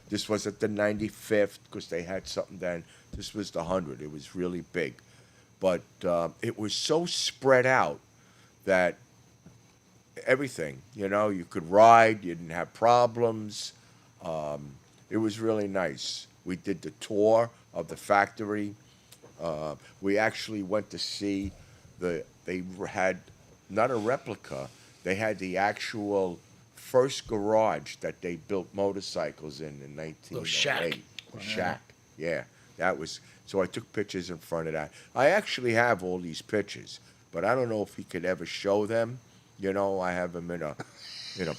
Speaker 3: this wasn't the 95th because they had something then. This was the 100th. It was really big. But it was so spread out that everything, you could ride, you didn't have problems. It was really nice. We did the tour of the factory. We actually went to see they had not a replica, they had the actual first garage that they built motorcycles in 1908.
Speaker 2: shack.
Speaker 3: The shack, yeah. That was, so I took pictures in front of that. I actually have all these pictures, but I don't know if he could ever show them. I have them in a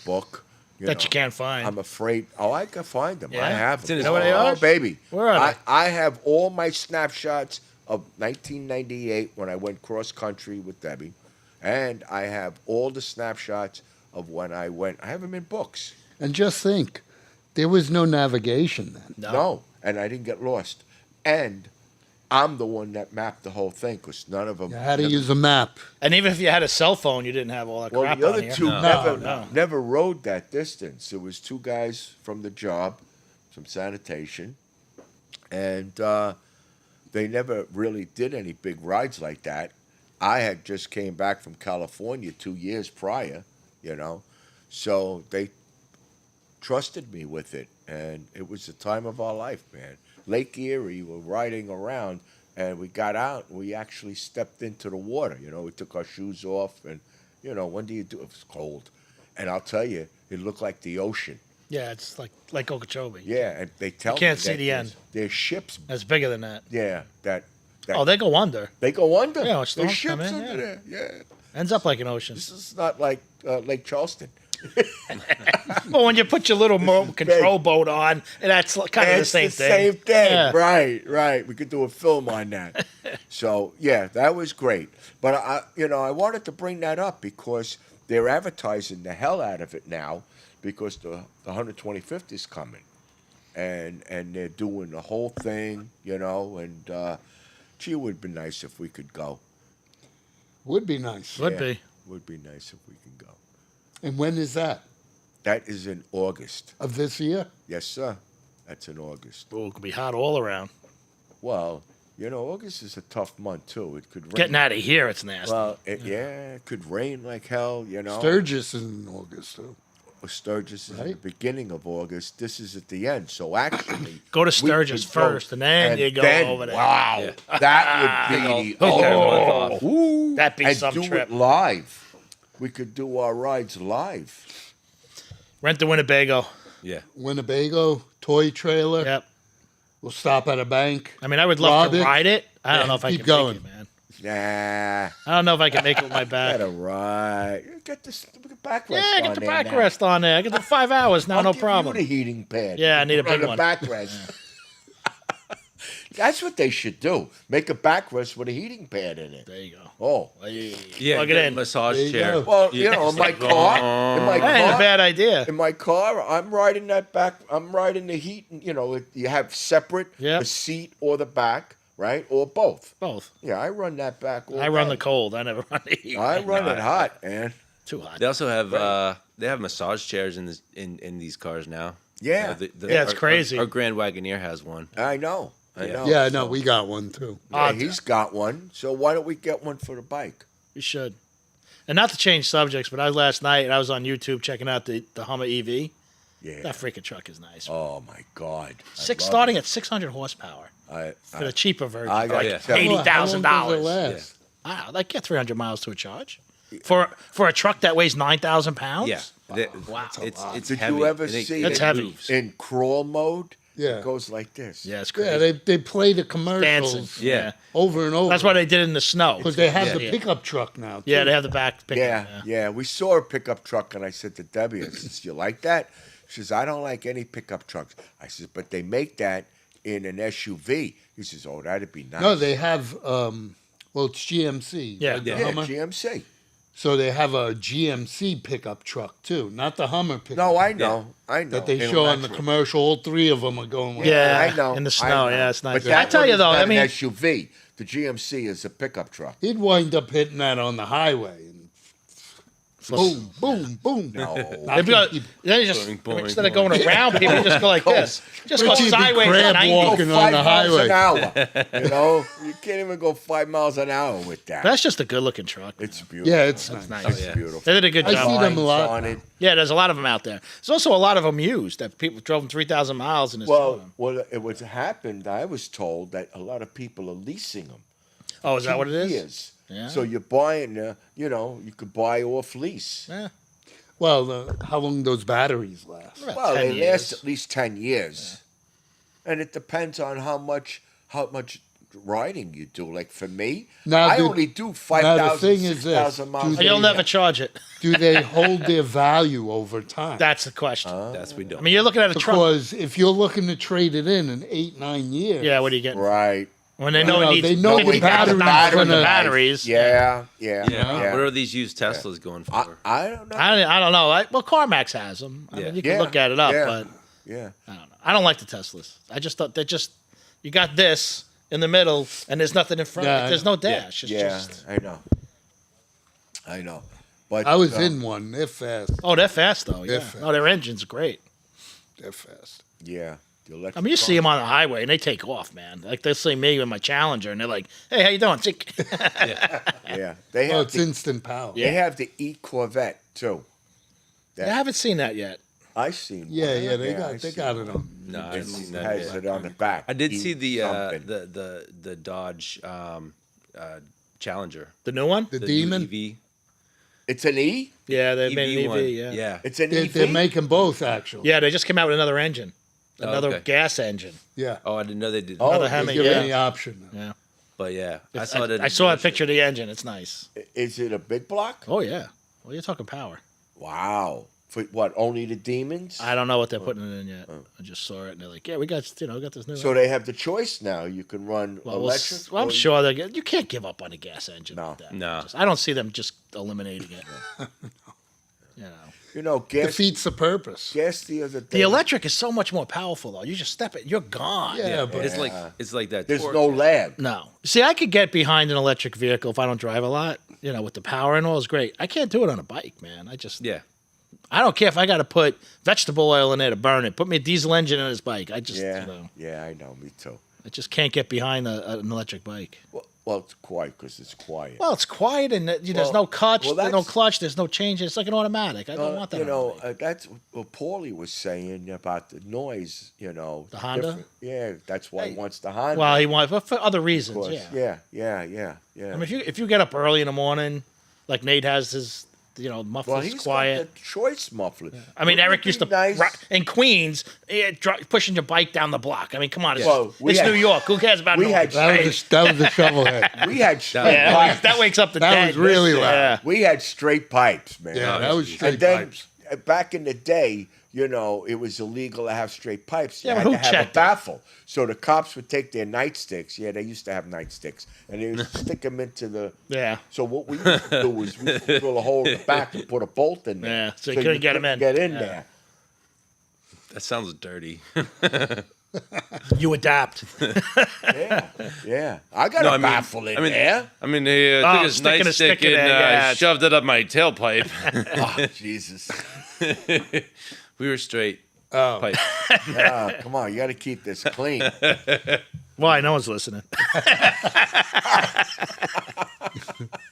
Speaker 3: book.
Speaker 2: That you can't find.
Speaker 3: I'm afraid. Oh, I can find them. I
Speaker 2: Yeah?
Speaker 3: have
Speaker 4: It's
Speaker 3: them.
Speaker 4: in his
Speaker 2: Know where they are?
Speaker 3: Oh, baby.
Speaker 2: Where are they?
Speaker 3: I have all my snapshots of 1998 when I went cross country with Debbie, and I have all the snapshots of when I went. I have them in books.
Speaker 1: And just think, there was no navigation then.
Speaker 3: No, and I didn't get lost. And I'm the one that mapped the whole thing because none of them.
Speaker 1: You had to use a map.
Speaker 2: And even if you had a cell phone, you didn't have all that
Speaker 3: Well,
Speaker 2: crap
Speaker 3: the
Speaker 2: on
Speaker 3: other
Speaker 2: here.
Speaker 3: two
Speaker 2: No.
Speaker 3: never rode that distance. It was two guys from the job, from sanitation, and they never really did any big rides like that. I had just came back from California 2 years prior, so they trusted me with it, and it was the time of our life, man. Lake Erie. We're riding around, and we got out. And we actually stepped into the water. We took our shoes off, and when do you do it? It was cold, and I'll tell you, it looked like the ocean.
Speaker 2: Yeah, it's like Okeechobee.
Speaker 3: Yeah, and they tell
Speaker 2: You can't
Speaker 3: me
Speaker 2: see
Speaker 3: that
Speaker 2: the end.
Speaker 3: There's ships.
Speaker 2: That's bigger than that.
Speaker 3: Yeah, that
Speaker 2: Oh, they go under.
Speaker 3: they go under.
Speaker 2: Yeah, when storms
Speaker 3: There's
Speaker 2: come
Speaker 3: ships
Speaker 2: in,
Speaker 3: under
Speaker 2: yeah.
Speaker 3: there. Yeah,
Speaker 2: Ends up like an ocean.
Speaker 3: this is not like Lake Charleston.
Speaker 2: Well, when you put your little control boat on, and that's kind of the
Speaker 3: It's
Speaker 2: same
Speaker 3: the
Speaker 2: thing.
Speaker 3: same thing.
Speaker 2: Yeah.
Speaker 3: Right. We could do a film on that. So yeah, that was great. But I wanted to bring that up because they're advertising the hell out of it now because the 125th is coming, and they're doing the whole thing, and gee, it would be nice if we could go.
Speaker 1: Would be nice.
Speaker 2: Would
Speaker 3: Yeah.
Speaker 2: be.
Speaker 3: Would be nice if we could go.
Speaker 1: And when is that?
Speaker 3: That is in August.
Speaker 1: Of this year?
Speaker 3: Yes, sir. That's in August.
Speaker 2: Oh, it could be hot all around.
Speaker 3: Well, August is a tough month too. It could rain.
Speaker 2: Getting out of here, it's nasty.
Speaker 3: Well, it could rain like hell.
Speaker 1: Sturgis is in August, too.
Speaker 3: Sturgis is at the
Speaker 1: Right.
Speaker 3: beginning of August. This is at the end. So actually,
Speaker 2: Go to
Speaker 3: we
Speaker 2: Sturgis
Speaker 3: could go-
Speaker 2: first, and then you go over there.
Speaker 3: Wow, that would be
Speaker 2: That'd be
Speaker 3: and
Speaker 2: some
Speaker 3: do
Speaker 2: trip.
Speaker 3: it live. We could do our rides live.
Speaker 2: Rent the Winnebago.
Speaker 4: Yeah.
Speaker 1: Winnebago, toy trailer.
Speaker 2: Yep.
Speaker 1: We'll stop at a bank.
Speaker 2: I mean, I would love
Speaker 1: Rob
Speaker 2: to
Speaker 1: it.
Speaker 2: ride it. I don't know if I
Speaker 1: Keep
Speaker 2: can
Speaker 1: going.
Speaker 2: make it, man.
Speaker 3: Nah,
Speaker 2: I don't know if I can make it with my back.
Speaker 3: gotta ride. Get this backrest.
Speaker 2: Yeah, get the
Speaker 3: on there now.
Speaker 2: backrest on there. I get the 5 hours now,
Speaker 3: I'll
Speaker 2: no
Speaker 3: give
Speaker 2: problem.
Speaker 3: You the heating pad.
Speaker 2: Yeah, I need a
Speaker 3: Put on
Speaker 2: big
Speaker 3: the
Speaker 2: one.
Speaker 3: backrest. That's what they should do. Make a backrest with a heating pad in it.
Speaker 2: There you go.
Speaker 3: Oh,
Speaker 4: Yeah.
Speaker 2: Plug it
Speaker 4: get a
Speaker 2: in.
Speaker 4: massage
Speaker 1: There you
Speaker 4: chair.
Speaker 1: go.
Speaker 3: well,
Speaker 4: Yeah.
Speaker 3: in my car,
Speaker 2: That ain't a bad idea.
Speaker 3: in my car, I'm riding that back. I'm riding the heat. And, you have separate
Speaker 2: Yep.
Speaker 3: the seat or the back, right, or both.
Speaker 2: Both.
Speaker 3: Yeah, I run that back. All
Speaker 2: I run
Speaker 3: day.
Speaker 2: the cold. I never run the heat.
Speaker 3: I run it hot, man.
Speaker 2: Too hot.
Speaker 4: They also have they have massage chairs in these cars now.
Speaker 3: Yeah.
Speaker 2: Yeah, it's crazy.
Speaker 4: Our Grand Wagoneer has one.
Speaker 3: I know. I know.
Speaker 1: Yeah, no, we got one, too.
Speaker 3: Yeah, he's got one. So why don't we get one for the bike?
Speaker 2: We should. And not to change subjects, but last night I was on YouTube checking out the Hummer EV.
Speaker 3: Yeah.
Speaker 2: That freaking truck is nice.
Speaker 3: Oh my God.
Speaker 2: Starting at 600 horsepower
Speaker 3: I
Speaker 2: for the cheaper version.
Speaker 3: I got
Speaker 4: yeah.
Speaker 3: to tell you.
Speaker 2: $80,000.
Speaker 1: How long does it last?
Speaker 2: Wow, like get 300 miles to a charge for a truck that weighs 9,000 pounds.
Speaker 4: Yeah.
Speaker 2: Wow.
Speaker 4: It's
Speaker 3: Did
Speaker 4: heavy.
Speaker 3: you ever
Speaker 4: and it-
Speaker 3: see
Speaker 2: That's
Speaker 3: it
Speaker 2: heavy.
Speaker 4: moves.
Speaker 3: in crawl mode?
Speaker 1: Yeah.
Speaker 3: It goes like this.
Speaker 2: Yeah, it's
Speaker 1: Yeah,
Speaker 2: crazy.
Speaker 1: they play the commercials
Speaker 2: Dancing.
Speaker 4: Yeah.
Speaker 1: over and over.
Speaker 2: That's why they did it in the snow.
Speaker 1: Because they have the
Speaker 2: Yeah.
Speaker 1: pickup truck now, too.
Speaker 2: Yeah, they have the back pickup.
Speaker 3: Yeah. We saw a pickup truck, and I said to Debbie, I said, "You like that?" She says, "I don't like any pickup trucks." I said, "But they make that in an SUV." He says, "Oh, that'd be nice."
Speaker 1: No, they have, it's GMC.
Speaker 2: Yeah.
Speaker 1: right, the
Speaker 3: yeah,
Speaker 1: Hummer.
Speaker 3: GMC.
Speaker 1: So they have a GMC pickup truck, too. Not the Hummer pickup.
Speaker 3: No, I know.
Speaker 1: that they show on the commercial. All three of them are going like
Speaker 2: Yeah,
Speaker 3: I know.
Speaker 2: in the
Speaker 3: I
Speaker 2: snow,
Speaker 3: know.
Speaker 2: yeah, it's nice.
Speaker 3: But that
Speaker 2: I tell you
Speaker 3: one is
Speaker 2: though,
Speaker 3: not
Speaker 2: I
Speaker 3: an
Speaker 2: mean-
Speaker 3: SUV. The GMC is a pickup truck.
Speaker 1: He'd wind up hitting that on the highway. And boom, boom, boom.
Speaker 3: No.
Speaker 2: They'd be like- then you just
Speaker 4: Boing, boing,
Speaker 2: instead of
Speaker 4: boing.
Speaker 2: going around people, you just go like this. Just go
Speaker 1: But you'd be
Speaker 2: sideways
Speaker 1: crab
Speaker 2: at 90.
Speaker 1: walking
Speaker 3: Go
Speaker 1: on
Speaker 3: 5
Speaker 1: the
Speaker 3: miles
Speaker 1: highway.
Speaker 3: an hour. You can't even go 5 miles an hour with that.
Speaker 2: That's just a good looking truck.
Speaker 3: It's beautiful.
Speaker 1: Yeah, it's nice.
Speaker 2: nice.
Speaker 3: It's
Speaker 4: yeah.
Speaker 3: beautiful.
Speaker 2: They did a good
Speaker 1: I
Speaker 2: job.
Speaker 1: see them a
Speaker 3: Lines
Speaker 1: lot
Speaker 3: on
Speaker 1: now.
Speaker 3: it.
Speaker 2: Yeah, there's a lot of them out there. There's also a lot of them used that people drove them 3,000 miles and it's
Speaker 3: Well, it was happened. I was told that a lot of people are leasing them.
Speaker 2: oh, is that what it is?
Speaker 3: Years.
Speaker 2: Yeah.
Speaker 3: So you're buying, you could buy off lease.
Speaker 2: Yeah.
Speaker 1: Well, how long those batteries last?
Speaker 2: About
Speaker 3: Well,
Speaker 2: 10
Speaker 3: they
Speaker 2: years.
Speaker 3: last at least 10 years. And it depends on how much riding you do. Like for me,
Speaker 1: Now,
Speaker 3: I
Speaker 1: do-
Speaker 3: only do
Speaker 1: now, the
Speaker 3: 5,000,
Speaker 1: thing is this.
Speaker 3: 6,000 miles.
Speaker 1: Do
Speaker 3: a
Speaker 2: You'll
Speaker 3: year.
Speaker 2: never charge it.
Speaker 1: Do they hold their value over time?
Speaker 2: That's the question.
Speaker 4: That's we don't.
Speaker 2: I mean, you're looking at a truck.
Speaker 1: Because if you're looking to trade it in 8-9 years,
Speaker 2: Yeah, what are you getting?
Speaker 3: Right.
Speaker 2: When they know
Speaker 1: You know,
Speaker 2: it needs
Speaker 1: they know the
Speaker 2: $50,000
Speaker 1: battery's
Speaker 2: worth of
Speaker 1: gonna-
Speaker 2: batteries.
Speaker 3: Yeah.
Speaker 4: yeah. What are these used Teslas going for?
Speaker 3: I don't know.
Speaker 2: I don't know. Well, CarMax has them. I mean, you can
Speaker 3: Yeah.
Speaker 2: look at it up,
Speaker 3: Yeah.
Speaker 2: but
Speaker 3: Yeah.
Speaker 2: I don't know. I don't like the Teslas. I just thought you got this in the middle and there's nothing in front.
Speaker 1: Yeah, I
Speaker 2: There's no dash. It's
Speaker 3: Yeah,
Speaker 2: just
Speaker 3: I know. But
Speaker 1: I was in one. They're fast.
Speaker 2: oh, they're fast though. Yeah.
Speaker 1: They're fast.
Speaker 2: Oh, their engine's great.
Speaker 1: They're fast.
Speaker 3: Yeah. The
Speaker 2: I
Speaker 3: electric
Speaker 2: mean, you see
Speaker 3: car.
Speaker 2: them on the highway and they take off, man. Like they'll see me with my Challenger and they're like, "Hey, how you doing?"
Speaker 3: Yeah. They
Speaker 1: Oh,
Speaker 3: have
Speaker 1: it's instant power.
Speaker 3: they have the E Corvette too.
Speaker 2: I haven't seen that yet.
Speaker 3: I seen.
Speaker 1: Yeah,
Speaker 3: one.
Speaker 1: yeah, they
Speaker 3: I
Speaker 1: got
Speaker 3: seen
Speaker 1: it
Speaker 3: one.
Speaker 1: on.
Speaker 4: No, I haven't seen that
Speaker 3: Has
Speaker 4: yet.
Speaker 3: it on the back.
Speaker 4: I did see
Speaker 3: Something.
Speaker 4: the Dodge Challenger,
Speaker 2: The new one?
Speaker 1: The
Speaker 4: the
Speaker 1: Demon.
Speaker 4: new EV.
Speaker 3: It's an E.
Speaker 2: Yeah, they made an EV.
Speaker 4: one.
Speaker 2: Yeah.
Speaker 4: Yeah.
Speaker 3: It's an
Speaker 1: They're,
Speaker 3: EV.
Speaker 1: they're making both actually.
Speaker 2: Yeah, they just came out with another engine, another
Speaker 4: okay.
Speaker 2: gas engine.
Speaker 1: Yeah.
Speaker 4: Oh, I didn't know they did.
Speaker 3: Oh,
Speaker 2: Another
Speaker 3: they
Speaker 1: They're
Speaker 2: Hemi.
Speaker 1: giving
Speaker 2: Yeah.
Speaker 1: the option. Now.
Speaker 2: Yeah.
Speaker 4: But yeah, I saw that.
Speaker 2: I saw a picture of the engine. It's nice.
Speaker 3: Is it a big block?
Speaker 2: Oh yeah. Well, you're talking power.
Speaker 3: Wow. For what? Only the demons?
Speaker 2: I don't know what they're putting it in yet. I just saw it and they're like, yeah, we got this new.
Speaker 3: So they have the choice now. You can run
Speaker 2: well,
Speaker 3: electric.
Speaker 2: I'm
Speaker 3: or-
Speaker 2: sure you can't give up on a gas engine.
Speaker 3: No.
Speaker 2: Like that.
Speaker 4: No.
Speaker 2: I don't see them just eliminating it. You know.
Speaker 3: You know, gas.
Speaker 1: Defeats the purpose.
Speaker 3: Gas the other day.
Speaker 2: The electric is so much more powerful though. You just step it, you're gone.
Speaker 1: Yeah, but
Speaker 4: It's like that.
Speaker 3: There's
Speaker 4: torque.
Speaker 3: no lag.
Speaker 2: No. See, I could get behind an electric vehicle if I don't drive a lot. You know, with the power and all is great. I can't do it on a bike, man.
Speaker 4: Yeah.
Speaker 2: I don't care if I got to put vegetable oil in there to burn it. Put me a diesel engine in this bike. I just,
Speaker 3: Yeah.
Speaker 2: you know,
Speaker 3: Yeah, I know. Me too.
Speaker 2: I just can't get behind an electric bike.
Speaker 3: Well, it's quiet because it's quiet.
Speaker 2: Well, it's quiet and there's
Speaker 3: Well-
Speaker 2: no clutch,
Speaker 3: well,
Speaker 2: there's no
Speaker 3: that's-
Speaker 2: clutch, there's no change. It's like an automatic. I don't want that.
Speaker 3: You
Speaker 2: on a
Speaker 3: know,
Speaker 2: bike.
Speaker 3: that's what Paulie was saying about the noise. You know,
Speaker 2: The Honda?
Speaker 3: different- Yeah, that's why he wants the Honda.
Speaker 2: Well, he wants, but for other
Speaker 3: of
Speaker 2: reasons.
Speaker 3: course.
Speaker 2: Yeah.
Speaker 3: Yeah.
Speaker 2: I mean, if you get up early in the morning, like Nate has his,
Speaker 3: well,
Speaker 2: muffler's
Speaker 3: he's
Speaker 2: quiet.
Speaker 3: got the choice muffler.
Speaker 2: I mean,
Speaker 3: Wouldn't
Speaker 2: Eric
Speaker 3: it
Speaker 2: used
Speaker 3: be
Speaker 2: to
Speaker 3: nice?
Speaker 2: in Queens, pushing your bike down the block. I mean, come on, it's,
Speaker 3: Well, we
Speaker 2: it's
Speaker 3: had-
Speaker 2: New York. Who cares about
Speaker 3: we
Speaker 2: noise?
Speaker 3: had-
Speaker 1: That was the shovelhead.
Speaker 3: We had straight
Speaker 2: yeah,
Speaker 3: pipes.
Speaker 2: that wakes up the
Speaker 1: That
Speaker 2: dead.
Speaker 1: was really loud.
Speaker 2: Yeah.
Speaker 3: We had straight pipes, man.
Speaker 1: Yeah, that was straight
Speaker 3: And then
Speaker 1: pipes.
Speaker 3: back in the day, you know, it was illegal to have straight pipes. You
Speaker 2: Yeah, but
Speaker 3: had
Speaker 2: who
Speaker 3: to have a
Speaker 2: checked it?
Speaker 3: baffle. So the cops would take their nightsticks. Yeah, they used to have nightsticks, and they would stick them into the.
Speaker 2: Yeah.
Speaker 3: So what we used to do was we used to drill a hole in the back and put a bolt in there.
Speaker 2: Yeah, so you couldn't get 'em in.
Speaker 3: Get in
Speaker 2: Yeah.
Speaker 3: there.
Speaker 4: That sounds dirty.
Speaker 2: You adapt.
Speaker 3: Yeah. I got a baffle in there.
Speaker 4: I mean, he
Speaker 2: Oh,
Speaker 4: took his
Speaker 2: sticking a
Speaker 4: nightstick
Speaker 2: stick in
Speaker 4: and
Speaker 2: there, yeah.
Speaker 4: shoved it up my tailpipe.
Speaker 3: Oh, Jesus.
Speaker 4: We were straight.
Speaker 1: Oh.
Speaker 4: Pipe.
Speaker 3: Come on, you got to keep this clean.
Speaker 2: Why? No one's listening.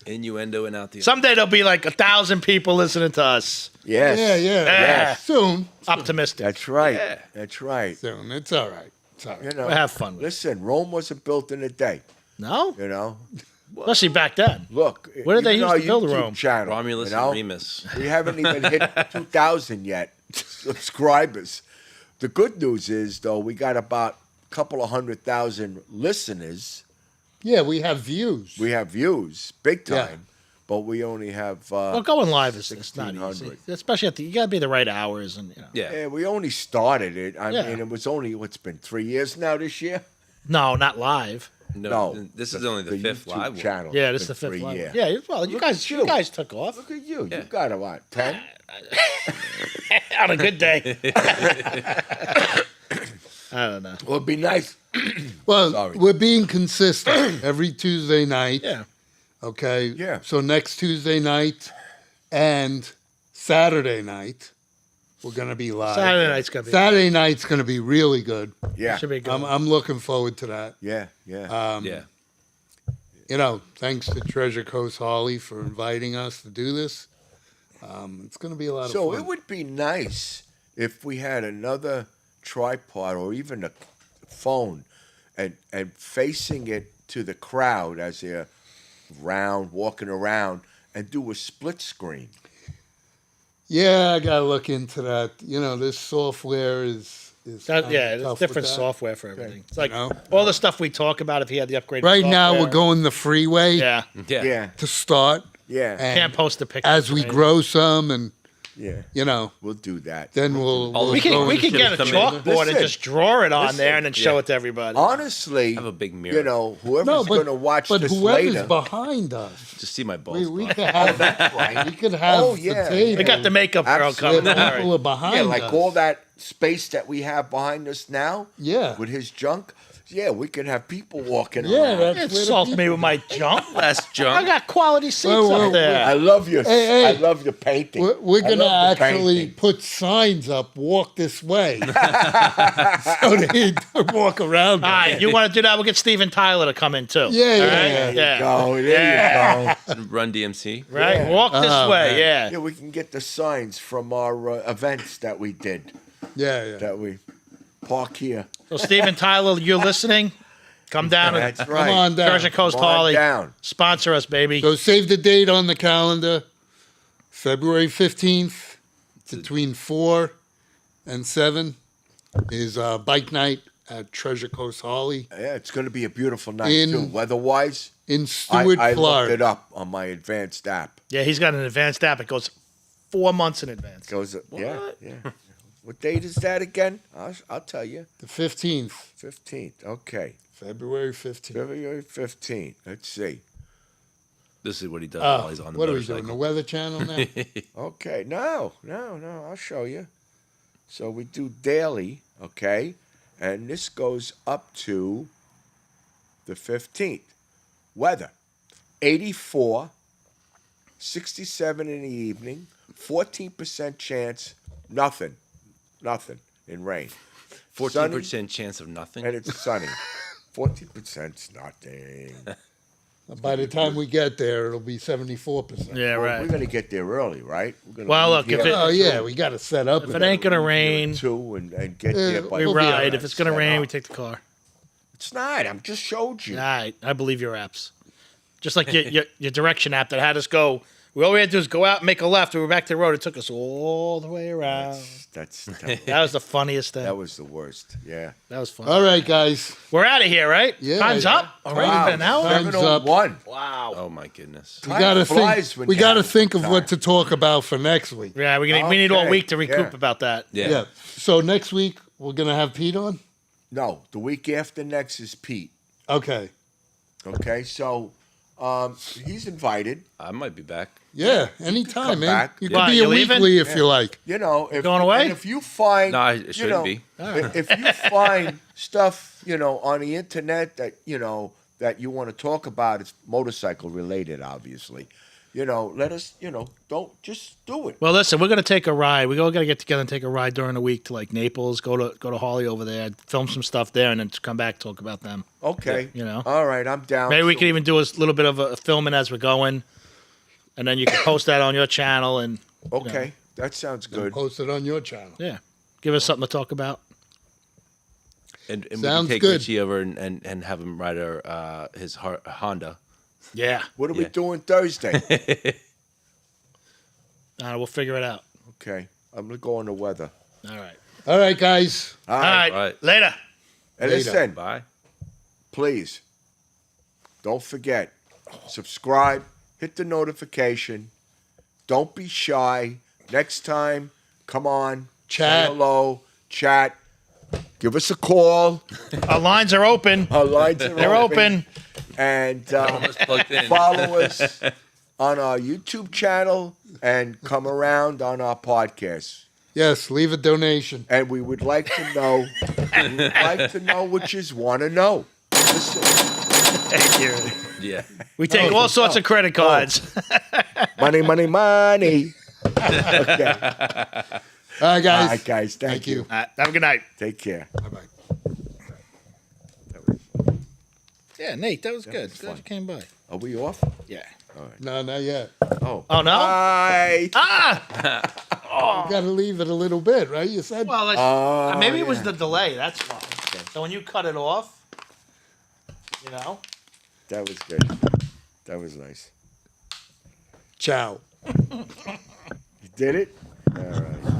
Speaker 4: Innuendo and out the.
Speaker 2: Someday there'll be like 1,000 people listening to us.
Speaker 3: Yes.
Speaker 1: Yeah. Soon.
Speaker 2: Optimistic.
Speaker 3: That's right.
Speaker 4: Yeah.
Speaker 3: That's right.
Speaker 1: Soon. It's all right. It's all right.
Speaker 3: You know,
Speaker 2: We'll have fun with it.
Speaker 3: listen, Rome wasn't built in a day.
Speaker 2: No?
Speaker 3: You know,
Speaker 2: Especially back then.
Speaker 3: look.
Speaker 2: What did they
Speaker 3: even
Speaker 2: use
Speaker 3: our
Speaker 2: to build
Speaker 3: YouTube
Speaker 2: Rome?
Speaker 3: Channel,
Speaker 4: Romulus
Speaker 3: you know,
Speaker 4: and Remus.
Speaker 3: We haven't even hit 2,000 yet subscribers. The good news is, though, we got about a couple of 100,000 listeners.
Speaker 1: Yeah, we have views.
Speaker 3: We have views, big time,
Speaker 1: Yeah.
Speaker 3: but we only have.
Speaker 2: Well, going live is it's not easy.
Speaker 3: 1,600.
Speaker 2: Especially you got to be the right hours. And
Speaker 4: Yeah.
Speaker 3: Yeah, we only started it. I
Speaker 2: Yeah.
Speaker 3: mean, it was only what's been 3 years now this year.
Speaker 2: No, not live.
Speaker 3: No,
Speaker 4: This is only the fifth
Speaker 3: YouTube
Speaker 4: live one.
Speaker 3: channel.
Speaker 2: Yeah, this is the
Speaker 3: been
Speaker 2: fifth
Speaker 3: 3
Speaker 2: live.
Speaker 3: years.
Speaker 2: Yeah, well, you guys took off
Speaker 3: Look at you.
Speaker 4: Yeah.
Speaker 3: You got a what? 10?
Speaker 2: on a good day. I don't know.
Speaker 3: Well, it'd be nice.
Speaker 1: Well,
Speaker 3: Sorry.
Speaker 1: we're being consistent every Tuesday night.
Speaker 2: Yeah.
Speaker 1: Okay.
Speaker 3: Yeah.
Speaker 1: So next Tuesday night and Saturday night, we're gonna be live.
Speaker 2: Saturday night's gonna be
Speaker 1: Saturday night's gonna be really good.
Speaker 3: Yeah.
Speaker 2: should be good.
Speaker 1: I'm looking forward to that.
Speaker 3: Yeah.
Speaker 4: Yeah.
Speaker 1: You know, thanks to Treasure Coast Harley for inviting us to do this. It's gonna be a lot of
Speaker 3: So
Speaker 1: fun.
Speaker 3: it would be nice if we had another tripod or even a phone and facing it to the crowd as they're walking around and do a split screen.
Speaker 1: Yeah, I gotta look into that. You know, this software is
Speaker 2: That,
Speaker 1: kinda
Speaker 2: yeah,
Speaker 1: tough
Speaker 2: it's
Speaker 1: with
Speaker 2: different
Speaker 1: that.
Speaker 2: software for everything. It's like
Speaker 1: know?
Speaker 2: all the stuff we talk about. If you had the upgraded
Speaker 1: Right now,
Speaker 2: software.
Speaker 1: we're going the freeway
Speaker 2: Yeah,
Speaker 4: Yeah.
Speaker 3: Yeah.
Speaker 1: to start.
Speaker 3: Yeah.
Speaker 1: And
Speaker 2: can't post a picture.
Speaker 1: as we
Speaker 2: right?
Speaker 1: grow some, and
Speaker 3: Yeah.
Speaker 1: you know,
Speaker 3: We'll do that.
Speaker 1: then we'll
Speaker 4: All
Speaker 2: We
Speaker 4: the
Speaker 1: go
Speaker 2: can
Speaker 1: into-
Speaker 2: get a
Speaker 4: Come in.
Speaker 2: chalkboard and
Speaker 3: Listen,
Speaker 2: just draw it on
Speaker 3: listen,
Speaker 2: there and then show
Speaker 4: yeah.
Speaker 2: it to everybody.
Speaker 3: Honestly,
Speaker 4: Have a big mirror.
Speaker 3: you know, whoever's
Speaker 1: No,
Speaker 3: going to watch
Speaker 1: but
Speaker 3: this
Speaker 1: whoever's
Speaker 3: later.
Speaker 1: behind us,
Speaker 4: Just see my balls.
Speaker 1: we
Speaker 4: pop.
Speaker 1: could have we could have
Speaker 3: Oh,
Speaker 1: the
Speaker 3: yeah.
Speaker 1: table
Speaker 2: We got the makeup girl
Speaker 3: Absolutely.
Speaker 2: coming.
Speaker 1: where
Speaker 2: Don't
Speaker 1: people
Speaker 2: worry.
Speaker 1: are behind
Speaker 3: Yeah, like
Speaker 1: us.
Speaker 3: all that space that we have behind us now
Speaker 1: Yeah.
Speaker 3: with his junk. Yeah, we can have people walking
Speaker 1: Yeah,
Speaker 3: around.
Speaker 1: that's where
Speaker 2: Insult
Speaker 1: the
Speaker 2: me with my junk.
Speaker 4: Less
Speaker 2: I
Speaker 4: junk.
Speaker 2: got quality seats
Speaker 1: Well,
Speaker 2: up there.
Speaker 3: I love your
Speaker 1: Hey.
Speaker 3: I love your painting.
Speaker 1: We're
Speaker 3: I
Speaker 1: gonna
Speaker 3: love the
Speaker 1: actually
Speaker 3: painting.
Speaker 1: put signs up. Walk this way, so they walk around.
Speaker 2: All right, you want to do that? We'll get Steven Tyler to come in too.
Speaker 1: Yeah,
Speaker 2: All
Speaker 1: yeah,
Speaker 2: right?
Speaker 1: yeah.
Speaker 3: Go, there you go.
Speaker 4: Run DMC.
Speaker 2: Right?
Speaker 3: Yeah.
Speaker 2: Walk this
Speaker 1: Oh,
Speaker 2: way,
Speaker 1: man.
Speaker 2: yeah.
Speaker 3: Yeah, we can get the signs from our events that we did.
Speaker 1: Yeah.
Speaker 3: That we park here.
Speaker 2: So, Steven Tyler, you're listening? Come down and
Speaker 3: That's right.
Speaker 1: Come on down.
Speaker 2: Treasure Coast
Speaker 3: Come on
Speaker 2: Harley.
Speaker 3: down.
Speaker 2: Sponsor us, baby.
Speaker 1: So save the date on the calendar. February 15th, between 4 and 7, is bike night at Treasure Coast Harley
Speaker 3: Yeah, it's going to be a beautiful night
Speaker 1: In-
Speaker 3: too. Weather-wise,
Speaker 1: in Stewart,
Speaker 3: I looked
Speaker 1: Florida.
Speaker 3: it up on my advanced app.
Speaker 2: Yeah, he's got an advanced app. It goes 4 months in advance.
Speaker 3: Goes, yeah. What date is that again? I'll tell you.
Speaker 1: The 15th,
Speaker 3: 15th. Okay,
Speaker 1: February 15th.
Speaker 3: February 15th. Let's see.
Speaker 4: This is what he does
Speaker 1: Oh,
Speaker 4: while he's on the
Speaker 1: what are we
Speaker 4: motorcycle.
Speaker 1: doing? The Weather Channel now?
Speaker 3: Okay, no. I'll show you. So we do daily, okay, and this goes up to the 15th. Weather: 84, 67 in the evening, 14% chance, nothing in rain.
Speaker 4: 14% chance of nothing.
Speaker 3: And it's sunny. 14%'s nothing.
Speaker 1: By the time we get there, it'll be 74%.
Speaker 2: Yeah,
Speaker 3: Well,
Speaker 2: right.
Speaker 3: We're gonna get there early, right? We're gonna
Speaker 2: Well,
Speaker 3: leave
Speaker 2: look, if
Speaker 3: here
Speaker 2: it-
Speaker 1: Oh, yeah, we got to set up.
Speaker 2: If it ain't going to rain,
Speaker 3: at 2 and get there by
Speaker 2: we
Speaker 1: we'll be all
Speaker 2: ride.
Speaker 1: right.
Speaker 2: If it's going to
Speaker 3: Set
Speaker 2: rain,
Speaker 3: up.
Speaker 2: we take the car.
Speaker 3: It's not. I'm just showed you.
Speaker 2: All right, I believe your apps. Just like your direction app that had us go. All we had to do is go out and make a left. We were back to the road. It took us all the way around.
Speaker 3: That
Speaker 2: That was the funniest thing.
Speaker 3: was the worst. Yeah.
Speaker 2: That was fun.
Speaker 1: All right, guys.
Speaker 2: We're out of here, right?
Speaker 1: Yeah,
Speaker 2: Time's
Speaker 1: yeah.
Speaker 2: up. Already been an hour.
Speaker 1: Time's up.
Speaker 3: 7:01.
Speaker 2: Wow.
Speaker 4: Oh my goodness.
Speaker 1: We got to
Speaker 3: flies
Speaker 1: think.
Speaker 3: when
Speaker 1: We
Speaker 3: you
Speaker 1: got to
Speaker 3: have
Speaker 1: think of
Speaker 3: time.
Speaker 1: what to talk about for next week.
Speaker 2: Yeah, we need all
Speaker 3: Okay,
Speaker 2: week to recoup
Speaker 3: yeah.
Speaker 2: about that.
Speaker 4: Yeah.
Speaker 1: Yeah. So next week we're gonna have Pete on.
Speaker 3: No, the week after next is Pete.
Speaker 1: Okay.
Speaker 3: Okay, so he's invited.
Speaker 4: I might be back.
Speaker 1: Yeah. Anytime,
Speaker 3: come
Speaker 1: man.
Speaker 3: back.
Speaker 1: You
Speaker 2: Why,
Speaker 1: can be
Speaker 2: you
Speaker 1: a
Speaker 2: leaving?
Speaker 1: weekly if you like.
Speaker 3: You know, if,
Speaker 2: Going away?
Speaker 3: and if you find,
Speaker 4: No, it shouldn't be.
Speaker 3: If you find stuff, on the internet that that you want to talk about, it's motorcycle related, obviously. Let us. Don't just do it.
Speaker 2: Well, listen, we're gonna take a ride. We all gotta get together and take a ride during the week to like Naples. Go to Harley over there, film some stuff there, and then come back talk about them.
Speaker 3: Okay. All right, I'm down.
Speaker 2: Maybe we
Speaker 3: So-
Speaker 2: could even do a little bit of a filming as we're going, and then you can post that on your channel and
Speaker 3: Okay, that sounds good.
Speaker 1: Post it on your channel.
Speaker 2: yeah, give us something to talk about.
Speaker 4: And we can
Speaker 1: Sounds
Speaker 4: take
Speaker 1: good.
Speaker 4: Richie over and have him ride his Honda.
Speaker 2: Yeah,
Speaker 3: What are we
Speaker 4: Yeah.
Speaker 3: doing Thursday?
Speaker 2: we'll figure it out.
Speaker 3: Okay, I'm gonna go on the weather.
Speaker 2: All right.
Speaker 1: All right, guys.
Speaker 3: All
Speaker 2: All
Speaker 3: right.
Speaker 2: right.
Speaker 4: Right.
Speaker 2: Later.
Speaker 3: And
Speaker 1: Later.
Speaker 3: listen,
Speaker 4: Bye.
Speaker 3: please, don't forget, subscribe, hit the notification. Don't be shy. Next time, come on,
Speaker 1: Chat.
Speaker 3: say hello, chat. Give us a call.
Speaker 2: Our lines are open.
Speaker 3: Our lines are
Speaker 2: They're open.
Speaker 3: And
Speaker 4: Almost plugged in.
Speaker 3: follow us on our YouTube channel and come around on our podcast.
Speaker 1: Yes, leave a donation.
Speaker 3: And we would like to know, what you want to know. Listen,
Speaker 2: Thank you.
Speaker 4: Yeah.
Speaker 2: We take all sorts of credit cards.
Speaker 3: money, money, money. Okay.
Speaker 1: All right, guys.
Speaker 3: All right, guys. Thank you.
Speaker 2: All right, have a good night.
Speaker 3: Take care.
Speaker 1: Bye-bye.
Speaker 2: Yeah, Nate, that was good.
Speaker 3: was
Speaker 2: Glad
Speaker 3: fun.
Speaker 2: you came by.
Speaker 3: Are we off?
Speaker 2: Yeah.
Speaker 1: No, not yet.
Speaker 3: Oh.
Speaker 2: Oh no.
Speaker 3: Bye.
Speaker 1: You got to leave it a little bit, right? You said.
Speaker 2: Well,
Speaker 3: Oh,
Speaker 2: maybe it was
Speaker 3: yeah.
Speaker 2: the delay. That's why. So when you cut it off,
Speaker 3: That was good. That was nice.
Speaker 1: Ciao.
Speaker 3: You did it? All right.